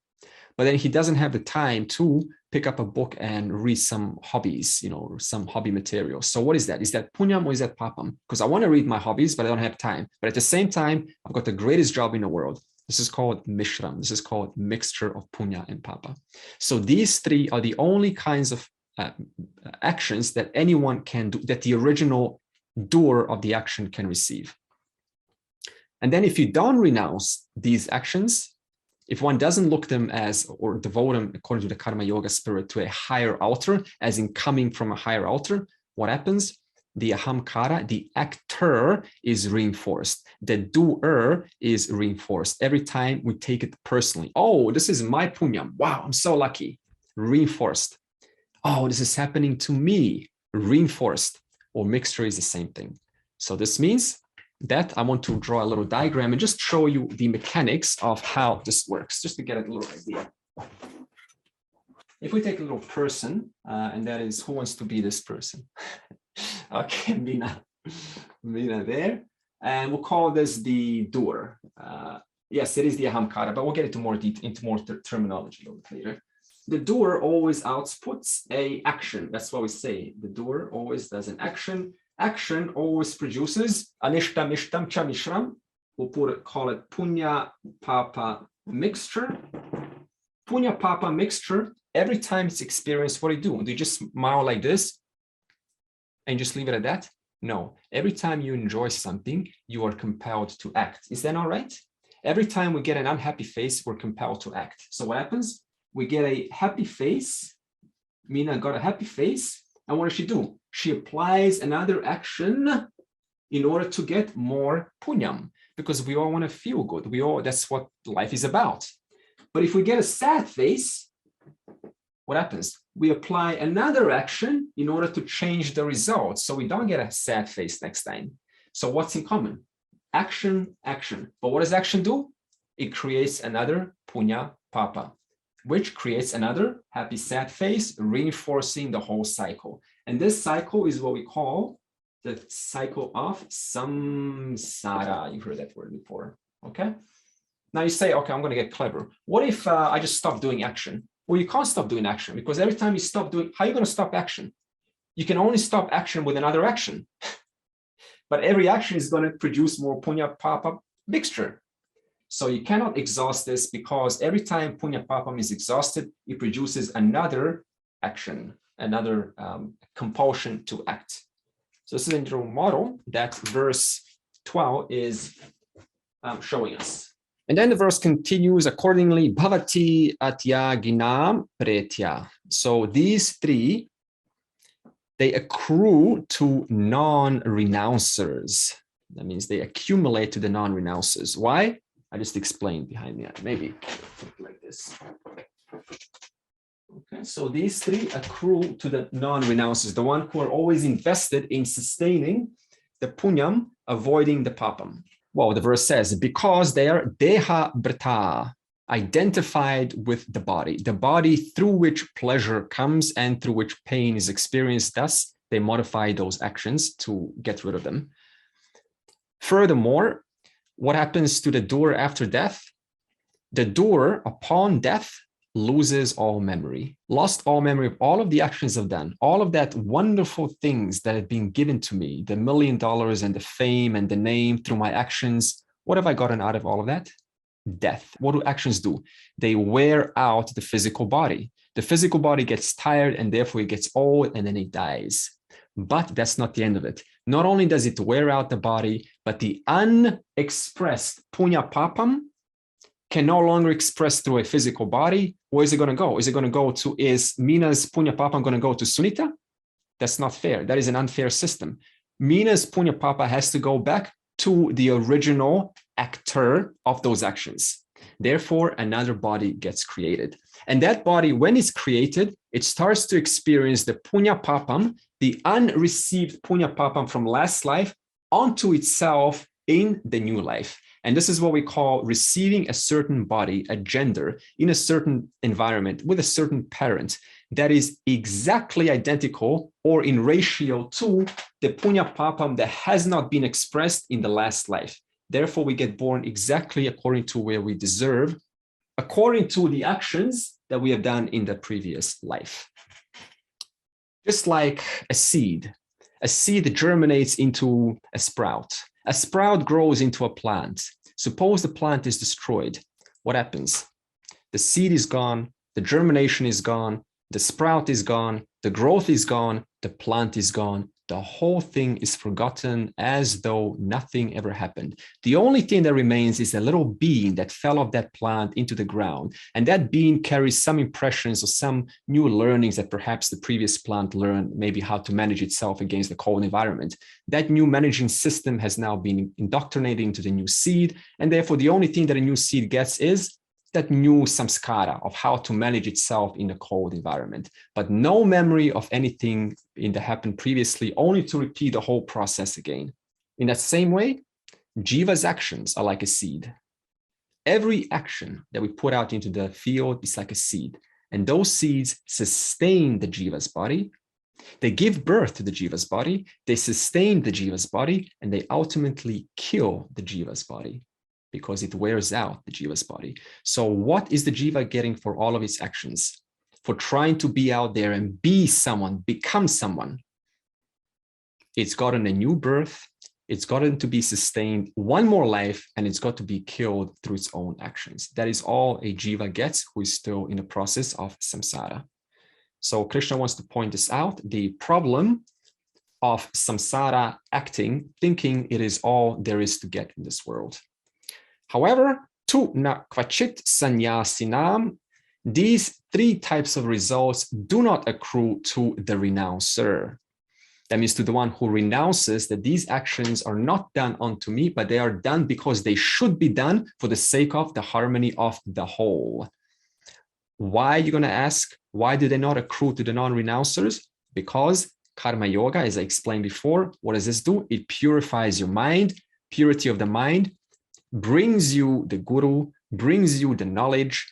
but then he doesn't have the time to pick up a book and read some hobbies, some hobby material. So what is that? Is that punyam or is that papam? Because I want to read my hobbies, but I don't have time. But at the same time, I've got the greatest job in the world. This is called mishram. This is called mixture of punya and papa. So these three are the only kinds of actions that anyone can do, that the original doer of the action can receive. And then if you don't renounce these actions, if one doesn't look them as, or devote them according to the karma yoga spirit to a higher altar, as in coming from a higher altar, what happens? The ahamkara, the actor, is reinforced. The doer is reinforced. Every time we take it personally. Oh, this is my punyam. Wow, I'm so lucky. Reinforced. Oh, this is happening to me. Reinforced. Or mixture is the same thing. So this means that I want to draw a little diagram and just show you the mechanics of how this works, just to get a little idea. If we take a little person, and that is, who wants to be this person? Okay, Mina there. And we'll call this the doer. Yes, it is the ahamkara, but we'll get into more terminology a little bit later. The doer always outputs a action. That's what we say. The doer always does an action. Action always produces anishtam, ishtam, chamishram. We'll call it punya papa mixture. Punya papa mixture. Every time it's experienced, what do? Do you just smile like this and just leave it at that? No. Every time you enjoy something, you are compelled to act. Is that all right? Every time we get an unhappy face, we're compelled to act. So what happens? We get a happy face. Mina got a happy face. And what does she do? She applies another action in order to get more punyam, because we all want to feel good. That's what life is about. But if we get a sad face, what happens? We apply another action in order to change the result, so we don't get a sad face next time. So what's in common? Action, action. But what does action do? It creates another punya papa, which creates another happy sad face, reinforcing the whole cycle. And this cycle is what we call the cycle of samsara. You've heard that word before, okay? Now you say, okay, I'm going to get clever. What if I just stop doing action? Well, you can't stop doing action, because every time you stop doing, how are you going to stop action? You can only stop action with another action. But every action is going to produce more punya papa mixture. So you cannot exhaust this, because every time punya papam is exhausted, it produces another action, another compulsion to act. So this is a general model that verse 12 is showing us. And then the verse continues, accordingly, bhavati atyaginam pretya. So these three, they accrue to non-renouncers. That means they accumulate to the non-renouncers. Why? I just explained behind that. Maybe like this. Okay, so these three accrue to the non-renouncers, the one who are always invested in sustaining the punyam, avoiding the papam. Well, the verse says, because they are deha brta, identified with the body through which pleasure comes and through which pain is experienced. Thus, they modify those actions to get rid of them. Furthermore, what happens to the doer after death? The doer, upon death, loses all memory, lost all memory of all of the actions I've done, all of that wonderful things that have been given to me, the $1 million and the fame and the name through my actions. What have I gotten out of all of that? Death. What do actions do? They wear out the physical body. The physical body gets tired and therefore it gets old and then it dies. But that's not the end of it. Not only does it wear out the body, but the unexpressed punya papam can no longer express through a physical body. Where is it going to go? Is it going to go to, is Mina's punya papam going to go to Sunita? That's not fair. That is an unfair system. Mina's punya papa has to go back to the original actor of those actions. Therefore, another body gets created. And that body, when it's created, it starts to experience the punya papam, the unreceived punya papam from last life, onto itself in the new life. And this is what we call receiving a certain body, a gender, in a certain environment with a certain parent that is exactly identical or in ratio to the punya papam that has not been expressed in the last life. Therefore, we get born exactly according to where we deserve, according to the actions that we have done in the previous life. Just like a seed germinates into a sprout. A sprout grows into a plant. Suppose the plant is destroyed. What happens? The seed is gone, the germination is gone, the sprout is gone, the growth is gone, the plant is gone. The whole thing is forgotten as though nothing ever happened. The only thing that remains is a little bean that fell off that plant into the ground. And that bean carries some impressions or some new learnings that perhaps the previous plant learned, maybe how to manage itself against the cold environment. That new managing system has now been indoctrinated into the new seed. And therefore, the only thing that a new seed gets is that new samskara of how to manage itself in a cold environment, but no memory of anything that happened previously, only to repeat the whole process again. In that same way, jiva's actions are like a seed. Every action that we put out into the field is like a seed, and those seeds sustain the jiva's body. They give birth to the jiva's body, they sustain the jiva's body, and they ultimately kill the jiva's body. because it wears out the jiva's body. So what is the jiva getting for all of its actions? For trying to be out there and be someone, become someone? It's gotten a new birth, it's gotten to be sustained one more life, and it's got to be killed through its own actions. That is all a jiva gets who is still in the process of samsara. So Krishna wants to point this out, the problem of samsara acting, thinking it is all there is to get in this world. However, tu na kvachit sannyasinam, these three types of results do not accrue to the renouncer. That means to the one who renounces that these actions are not done unto me, but they are done because they should be done for the sake of the harmony of the whole. Why, you're going to ask, why do they not accrue to the non-renouncers? Because karma yoga, as I explained before, what does this do? It purifies your mind. Purity of the mind brings you the guru, brings you the knowledge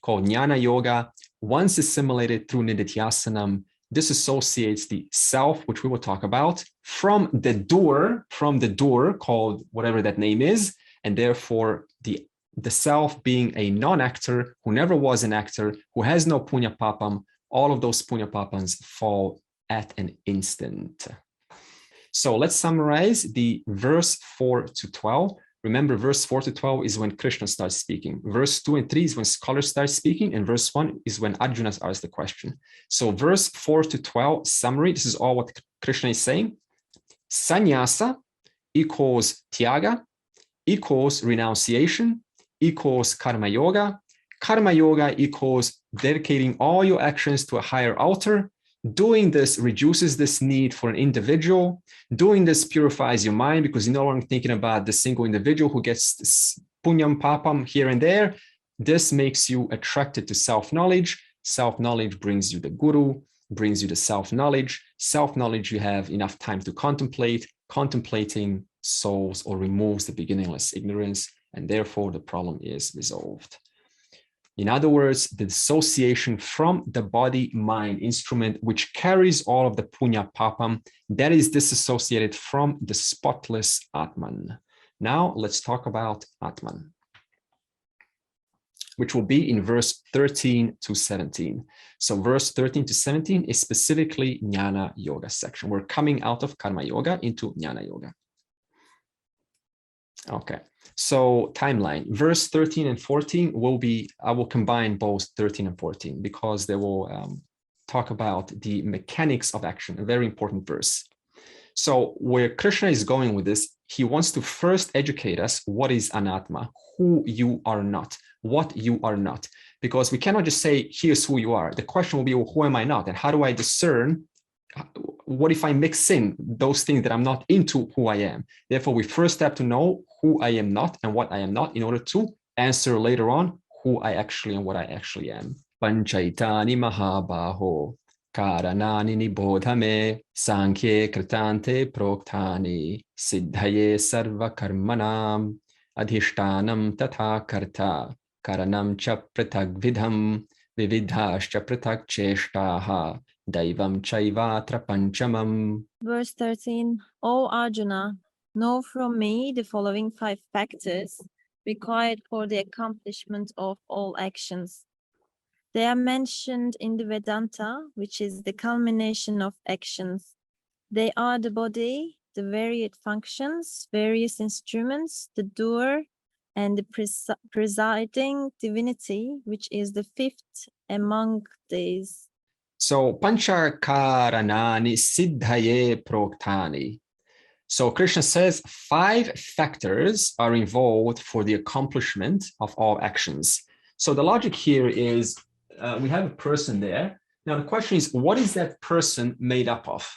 called jnana yoga. Once assimilated through nididhyasanam, disassociates the self, which we will talk about, from the doer called whatever that name is, and therefore the self being a non-actor who never was an actor, who has no punya papam, all of those punya papams fall at an instant. So let's summarize the verse 4 to 12. Remember, verse 4 to 12 is when Krishna starts speaking. Verse 2 and 3 is when scholars start speaking, and verse 1 is when Arjuna asks the question. So verse 4 to 12, summary, this is all what Krishna is saying. Sannyasa equals tyaga, equals renunciation, equals karma yoga. Karma yoga equals dedicating all your actions to a higher altar. Doing this reduces this need for an individual. Doing this purifies your mind because you're no longer thinking about the single individual who gets this punyam papam here and there. This makes you attracted to self-knowledge. Self-knowledge brings you the guru, brings you the self-knowledge. Self-knowledge, you have enough time to contemplate. Contemplating solves or removes the beginningless ignorance, and therefore the problem is resolved. In other words, the dissociation from the body-mind instrument, which carries all of the punya papam, that is disassociated from the spotless Atman. Now let's talk about Atman, which will be in verse 13 to 17. So verse 13 to 17 is specifically Jnana Yoga section. We're coming out of Karma Yoga into Jnana Yoga. Okay, so timeline. Verse 13 and 14 will be, I will combine both 13 and 14 because they will talk about the mechanics of action, a very important verse. So where Krishna is going with this, he wants to first educate us what is anatma, who you are not, what you are not. Because we cannot just say, here's who you are. The question will be, well, who am I not? And how do I discern? What if I mix in those things that I'm not into who I am? Therefore, we first have to know who I am not and what I am not in order to answer later on who I actually and what I actually am. Panchaitani mahabaho karanani nibodhame sankhye kritante proktani siddhaye sarva karmanam adhishtanam tatha karta karanam cha pritag vidham vividhascha pritag cheshtaha Daivam Chaivatra Panchamam. Verse 13. O Arjuna, know from me the following 5 factors required for the accomplishment of all actions. They are mentioned in the Vedanta, which is the culmination of actions. They are the body, the varied functions, various instruments, the doer, and the presiding divinity, which is the 5th among these. So pancha karanani siddhaye proktani. So Krishna says 5 factors are involved for the accomplishment of all actions. So the logic here is we have a person there. Now the question is, what is that person made up of?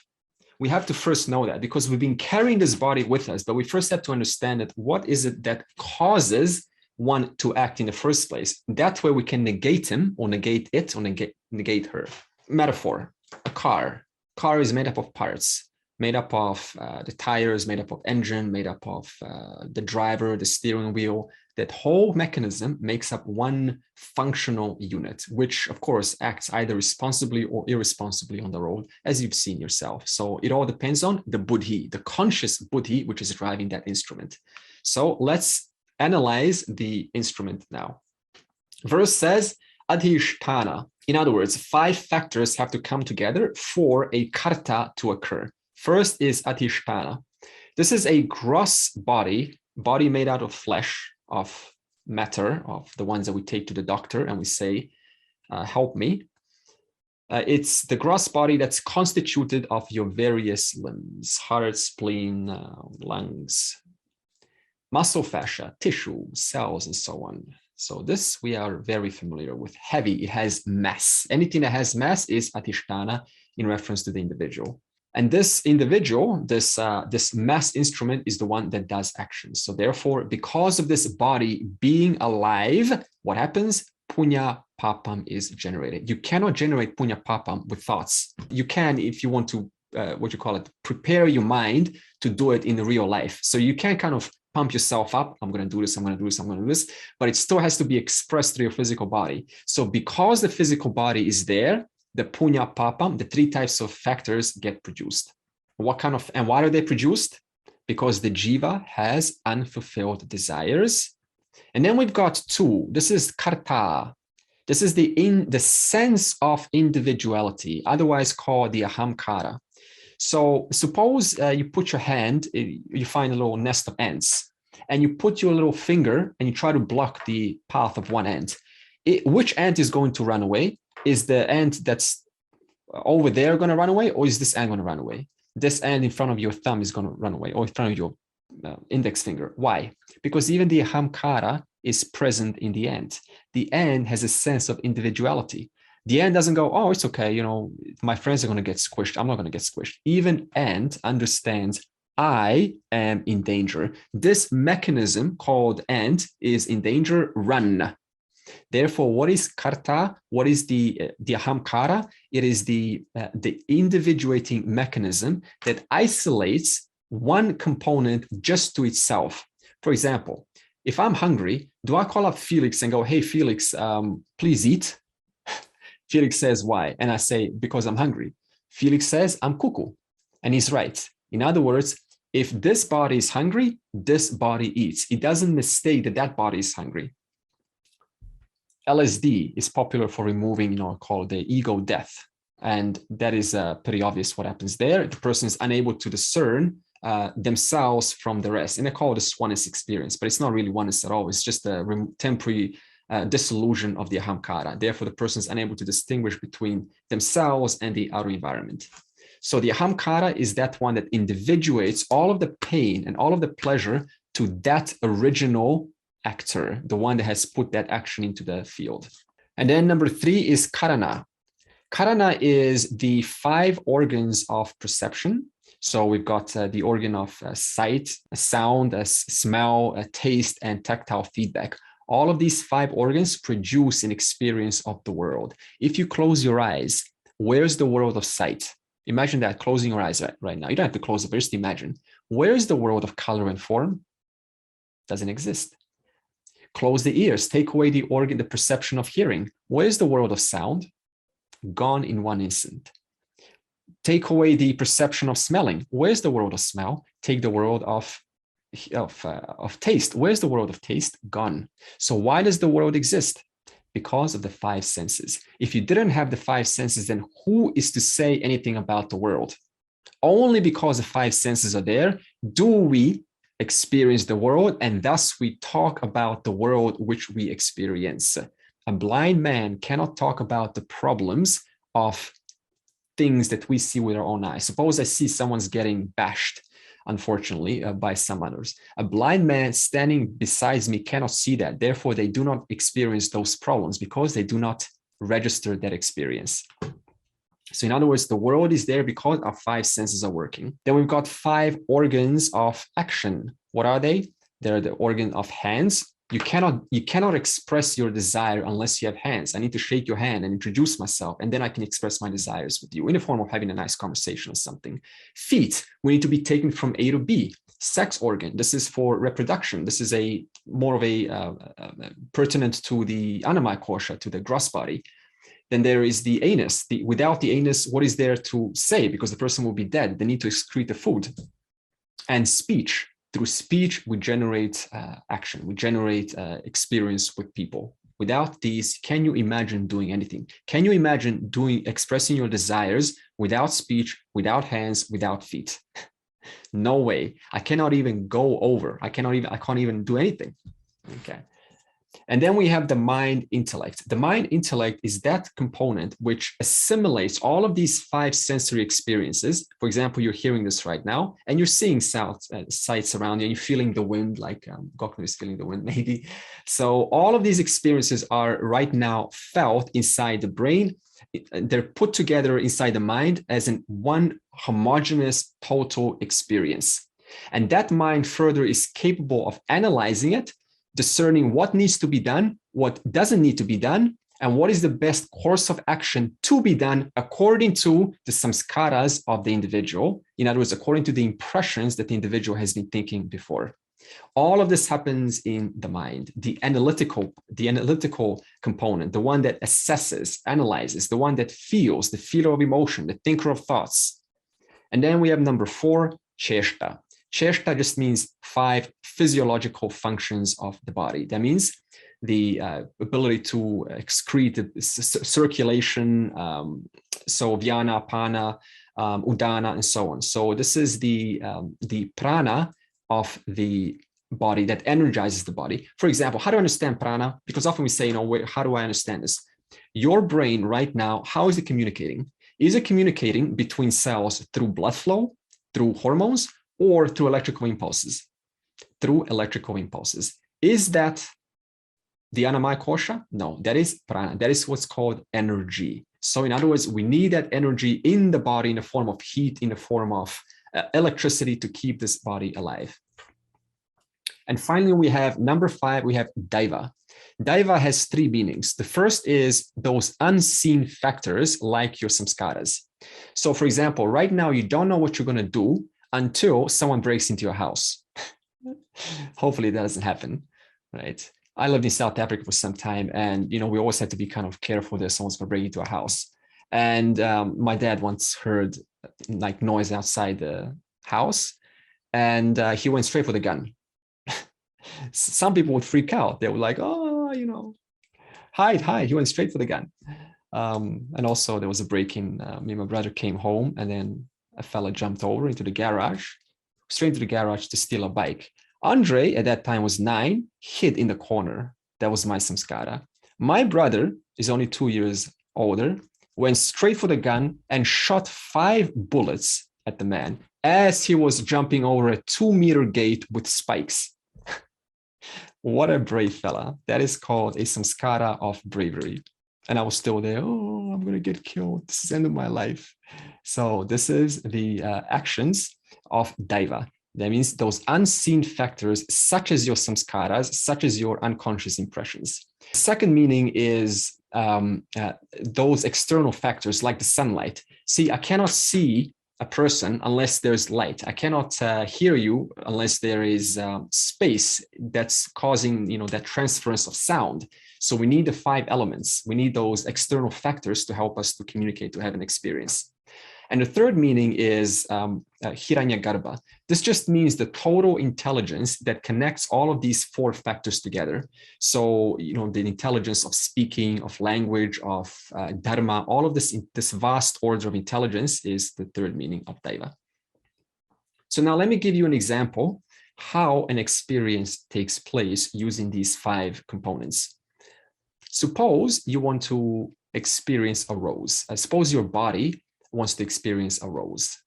We have to first know that because we've been carrying this body with us, but we first have to understand that what is it that causes one to act in the first place. That way we can negate him or negate it or negate her. Metaphor, a car is made up of parts, made up of the tires, made up of engine, made up of the driver, the steering wheel. That whole mechanism makes up one functional unit, which of course acts either responsibly or irresponsibly on the road, as you've seen yourself. So it all depends on the buddhi, the conscious buddhi, which is driving that instrument. So let's analyze the instrument now. Verse says, adhisthana. In other words, 5 factors have to come together for a karta to occur. First is adhisthana. This is a gross body made out of flesh, of matter, of the ones that we take to the doctor and we say, help me. It's the gross body that's constituted of your various limbs, heart, spleen, lungs, muscle fascia, tissue, cells, and so on. So this we are very familiar with. Heavy, it has mass. Anything that has mass is adhisthana in reference to the individual. And this individual, this mass instrument is the one that does actions. So therefore, because of this body being alive, what happens? Punya papam is generated. You cannot generate punya papam with thoughts. You can if you want to, prepare your mind to do it in the real life. So you can kind of pump yourself up. I'm going to do this, I'm going to do this, I'm going to do this. But it still has to be expressed through your physical body. So because the physical body is there, the punya papam, the 3 types of factors get produced. And why are they produced? Because the jiva has unfulfilled desires. And then we've got 2. This is karta. This is the sense of individuality, otherwise called the ahamkara. So suppose you put your hand, you find a little nest of ants, and you put your little finger and you try to block the path of one ant. Which ant is going to run away? Is the ant that's over there going to run away, or is this ant going to run away? This ant in front of your thumb is going to run away, or in front of your index finger. Why? Because even the ahamkara is present in the ant. The ant has a sense of individuality. The ant doesn't go, oh, it's okay, my friends are going to get squished. I'm not going to get squished. Even ant understands I am in danger. This mechanism called ant is in danger, run. Therefore, what is karta? What is the ahamkara? It is the individuating mechanism that isolates one component just to itself. For example, if I'm hungry, do I call up Felix and go, hey, Felix, please eat? Felix says, why? And I say, because I'm hungry. Felix says, I'm cuckoo. And he's right. In other words, if this body is hungry, this body eats. It doesn't mistake that body is hungry. LSD is popular for removing, called the ego death. And that is pretty obvious what happens there. The person is unable to discern themselves from the rest. And they call this oneness experience, but it's not really oneness at all. It's just a temporary dissolution of the ahamkara. Therefore, the person is unable to distinguish between themselves and the outer environment. So the ahamkara is that one that individuates all of the pain and all of the pleasure to that original actor, the one that has put that action into the field. And then number 3 is karana. Karana is the 5 organs of perception. So we've got the organ of sight, sound, smell, taste, and tactile feedback. All of these 5 organs produce an experience of the world. If you close your eyes, where's the world of sight? Imagine that, closing your eyes right now. You don't have to close it, but just imagine. Where's the world of color and form? Doesn't exist. Close the ears, take away the organ, the perception of hearing. Where's the world of sound? Gone in one instant. Take away the perception of smelling. Where's the world of smell? Take the world of taste. Where's the world of taste? Gone. So why does the world exist? Because of the 5 senses. If you didn't have the 5 senses, then who is to say anything about the world? Only because the 5 senses are there do we experience the world, and thus we talk about the world which we experience. A blind man cannot talk about the problems of things that we see with our own eyes. Suppose I see someone's getting bashed, unfortunately, by some others. A blind man standing beside me cannot see that. Therefore, they do not experience those problems because they do not register that experience. So in other words, the world is there because our 5 senses are working. Then we've got 5 organs of action. What are they? They're the organ of hands. You cannot express your desire unless you have hands. I need to shake your hand and introduce myself, and then I can express my desires with you in the form of having a nice conversation or something. Feet, we need to be taken from A to B. Sex organ, this is for reproduction. This is more of a pertinent to the anamaya kosha, to the gross body. Then there is the anus. Without the anus, what is there to say? Because the person will be dead. They need to excrete the food. And speech. Through speech, we generate action. We generate experience with people. Without these, can you imagine doing anything? Can you imagine expressing your desires without speech, without hands, without feet? No way. I cannot even go over. I can't even do anything. Okay. And then we have the mind intellect. The mind intellect is that component which assimilates all of these 5 sensory experiences. For example, you're hearing this right now, and you're seeing sights around you, and you're feeling the wind, like Gokno is feeling the wind, maybe. So all of these experiences are right now felt inside the brain. They're put together inside the mind as in one homogeneous total experience. And that mind further is capable of analyzing it, discerning what needs to be done, what doesn't need to be done, and what is the best course of action to be done according to the samskaras of the individual. In other words, according to the impressions that the individual has been thinking before. All of this happens in the mind, the analytical component, the one that assesses, analyzes, the one that feels, the feeler of emotion, the thinker of thoughts. And then we have number 4, cheshta. Cheshta just means 5 physiological functions of the body. That means the ability to excrete the circulation, so vyana, pana, udana, and so on. So this is the prana of the body that energizes the body. For example, how do I understand prana? Because often we say, how do I understand this? Your brain right now, how is it communicating? Is it communicating between cells through blood flow, through hormones, or through electrical impulses? Through electrical impulses. Is that the Annamaya Kosha? No, that is prana. That is what's called energy. So in other words, we need that energy in the body in the form of heat, in the form of electricity to keep this body alive. And finally, we have number 5, we have daiva. Daiva has 3 meanings. The first is those unseen factors like your samskaras. So for example, right now, you don't know what you're going to do until someone breaks into your house. Hopefully that doesn't happen, right? I lived in South Africa for some time, and we always had to be kind of careful that someone's going to break into a house. And my dad once heard like noise outside the house, and he went straight for the gun. Some people would freak out. They were like, oh, hide. He went straight for the gun. And also there was a break-in. Me and my brother came home, and then a fella jumped over into the garage, straight into the garage to steal a bike. Andre, at that time, was 9, hid in the corner. That was my samskara. My brother is only 2 years older, went straight for the gun and shot 5 bullets at the man as he was jumping over a 2-meter gate with spikes. What a brave fella. That is called a samskara of bravery. And I was still there. Oh, I'm going to get killed. This is the end of my life. So this is the actions of daiva. That means those unseen factors, such as your samskaras, such as your unconscious impressions. Second meaning is those external factors like the sunlight. See, I cannot see a person unless there's light. I cannot hear you unless there is space that's causing, that transference of sound. So we need the 5 elements. We need those external factors to help us to communicate, to have an experience. And the third meaning is hiranyagarbha. This just means the total intelligence that connects all of these 4 factors together. So, the intelligence of speaking, of language, of dharma, all of this vast order of intelligence is the third meaning of daiva. So now let me give you an example how an experience takes place using these 5 components. Suppose you want to experience a rose. Suppose your body wants to experience a rose.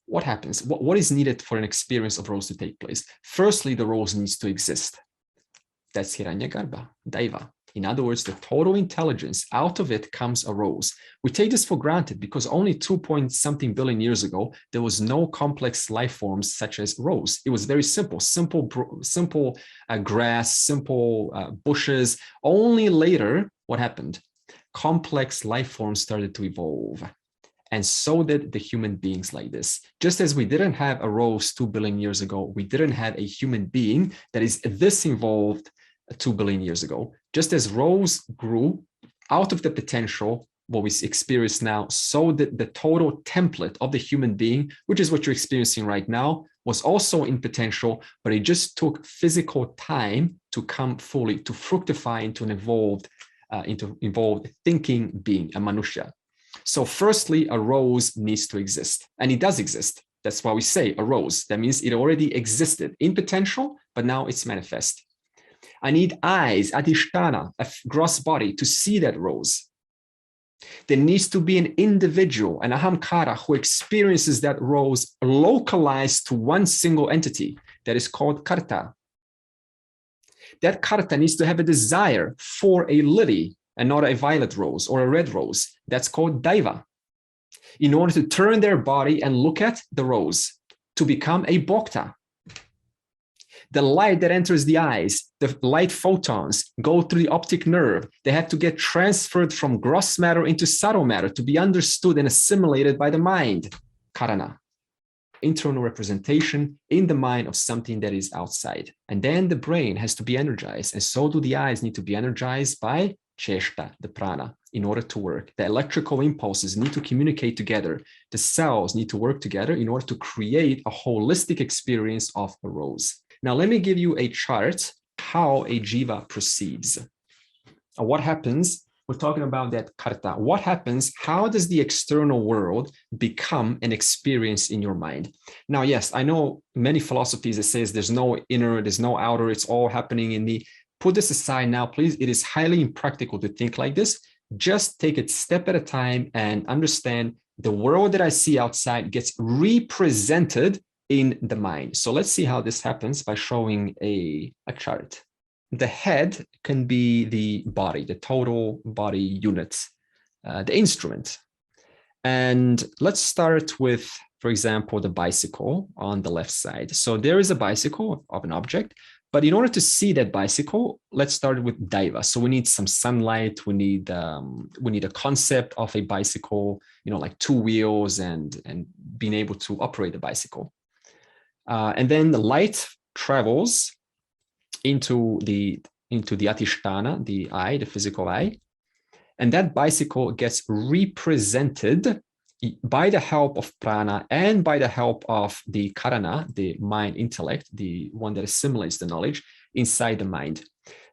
What happens? What is needed for an experience of rose to take place? Firstly, the rose needs to exist. That's hiranyagarbha, daiva. In other words, the total intelligence, out of it comes a rose. We take this for granted because only 2-point-something billion years ago, there was no complex life forms such as rose. It was very simple grass, simple bushes. Only later, what happened? Complex life forms started to evolve. And so did the human beings like this. Just as we didn't have a rose 2 billion years ago, we didn't have a human being that is this involved 2 billion years ago. Just as rose grew out of the potential, what we experience now, so did the total template of the human being, which is what you're experiencing right now, was also in potential, but it just took physical time to come fully, to fructify into an evolved thinking being, a manusya. So firstly, a rose needs to exist, and it does exist. That's why we say a rose. That means it already existed in potential, but now it's manifest. I need eyes, adhisthana, a gross body, to see that rose. There needs to be an individual, an ahamkara, who experiences that rose localized to one single entity that is called karta. That karta needs to have a desire for a lily and not a violet rose or a red rose. That's called daiva. In order to turn their body and look at the rose, to become a bhakta. The light that enters the eyes, the light photons go through the optic nerve. They have to get transferred from gross matter into subtle matter to be understood and assimilated by the mind. Karana. Internal representation in the mind of something that is outside. And then the brain has to be energized. And so do the eyes need to be energized by cheshta, the prana, in order to work. The electrical impulses need to communicate together. The cells need to work together in order to create a holistic experience of a rose. Now, let me give you a chart how a jiva proceeds. What happens? We're talking about that karta. What happens? How does the external world become an experience in your mind? Now, yes, I know many philosophies that says there's no inner, there's no outer, it's all happening in the. Put this aside now, please. It is highly impractical to think like this. Just take it step at a time and understand the world that I see outside gets represented in the mind. So let's see how this happens by showing a chart. The head can be the body, the total body unit, the instrument. And let's start with, for example, the bicycle on the left side. So there is a bicycle of an object, but in order to see that bicycle, let's start with daiva. So we need some sunlight. We need a concept of a bicycle, like two wheels and being able to operate the bicycle. And then the light travels into the adhisthana, the eye, the physical eye, and that bicycle gets represented by the help of prana and by the help of the karana, the mind intellect, the one that assimilates the knowledge inside the mind.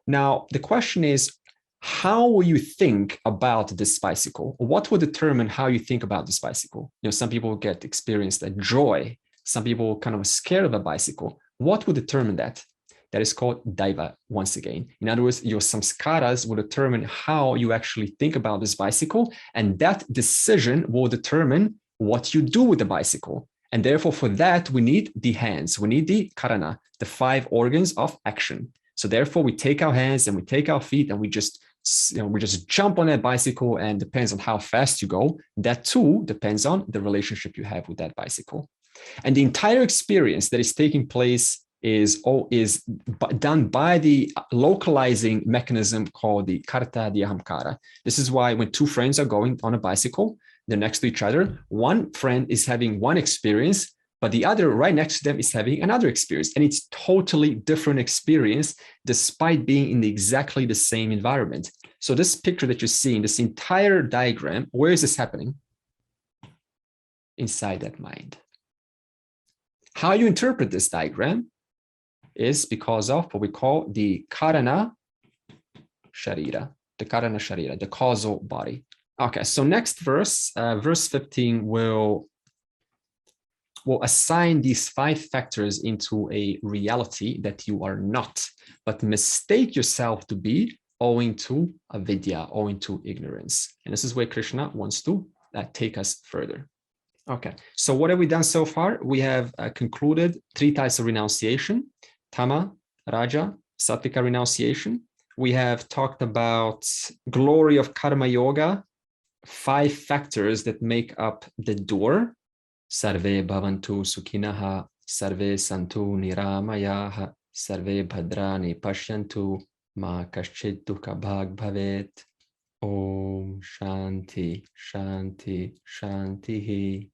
Now, the question is, how will you think about this bicycle? What will determine how you think about this bicycle? Some people experience that joy. Some people kind of scared of a bicycle. What would determine that? That is called daiva once again. In other words, your samskaras will determine how you actually think about this bicycle, and that decision will determine what you do with the bicycle. And therefore, for that, we need the hands. We need the karana, the 5 organs of action. So therefore, we take our hands and we take our feet and we just jump on that bicycle, and depends on how fast you go. That too depends on the relationship you have with that bicycle. And the entire experience that is taking place is done by the localizing mechanism called the karta, the ahamkara. This is why when 2 friends are going on a bicycle, they're next to each other, one friend is having one experience, but the other right next to them is having another experience. And it's totally different experience despite being in exactly the same environment. So this picture that you're seeing, this entire diagram, where is this happening? Inside that mind. How you interpret this diagram is because of what we call the karana sharira, the causal body. Okay, so next verse, verse 15, will assign these 5 factors into a reality that you are not, but mistake yourself to be owing to avidya, owing to ignorance. And this is where Krishna wants to take us further. Okay, so what have we done so far? We have concluded 3 types of renunciation: Tama, Raja, Sattvika renunciation. We have talked about glory of karma yoga, 5 factors that make up the Doer. Sarve bhavantu sukhinaha, sarve santu niramayaha, sarve bhadrani pashyantu, ma kaschid dukha bhag bhavet. Om Shanti, Shanti, Shanti.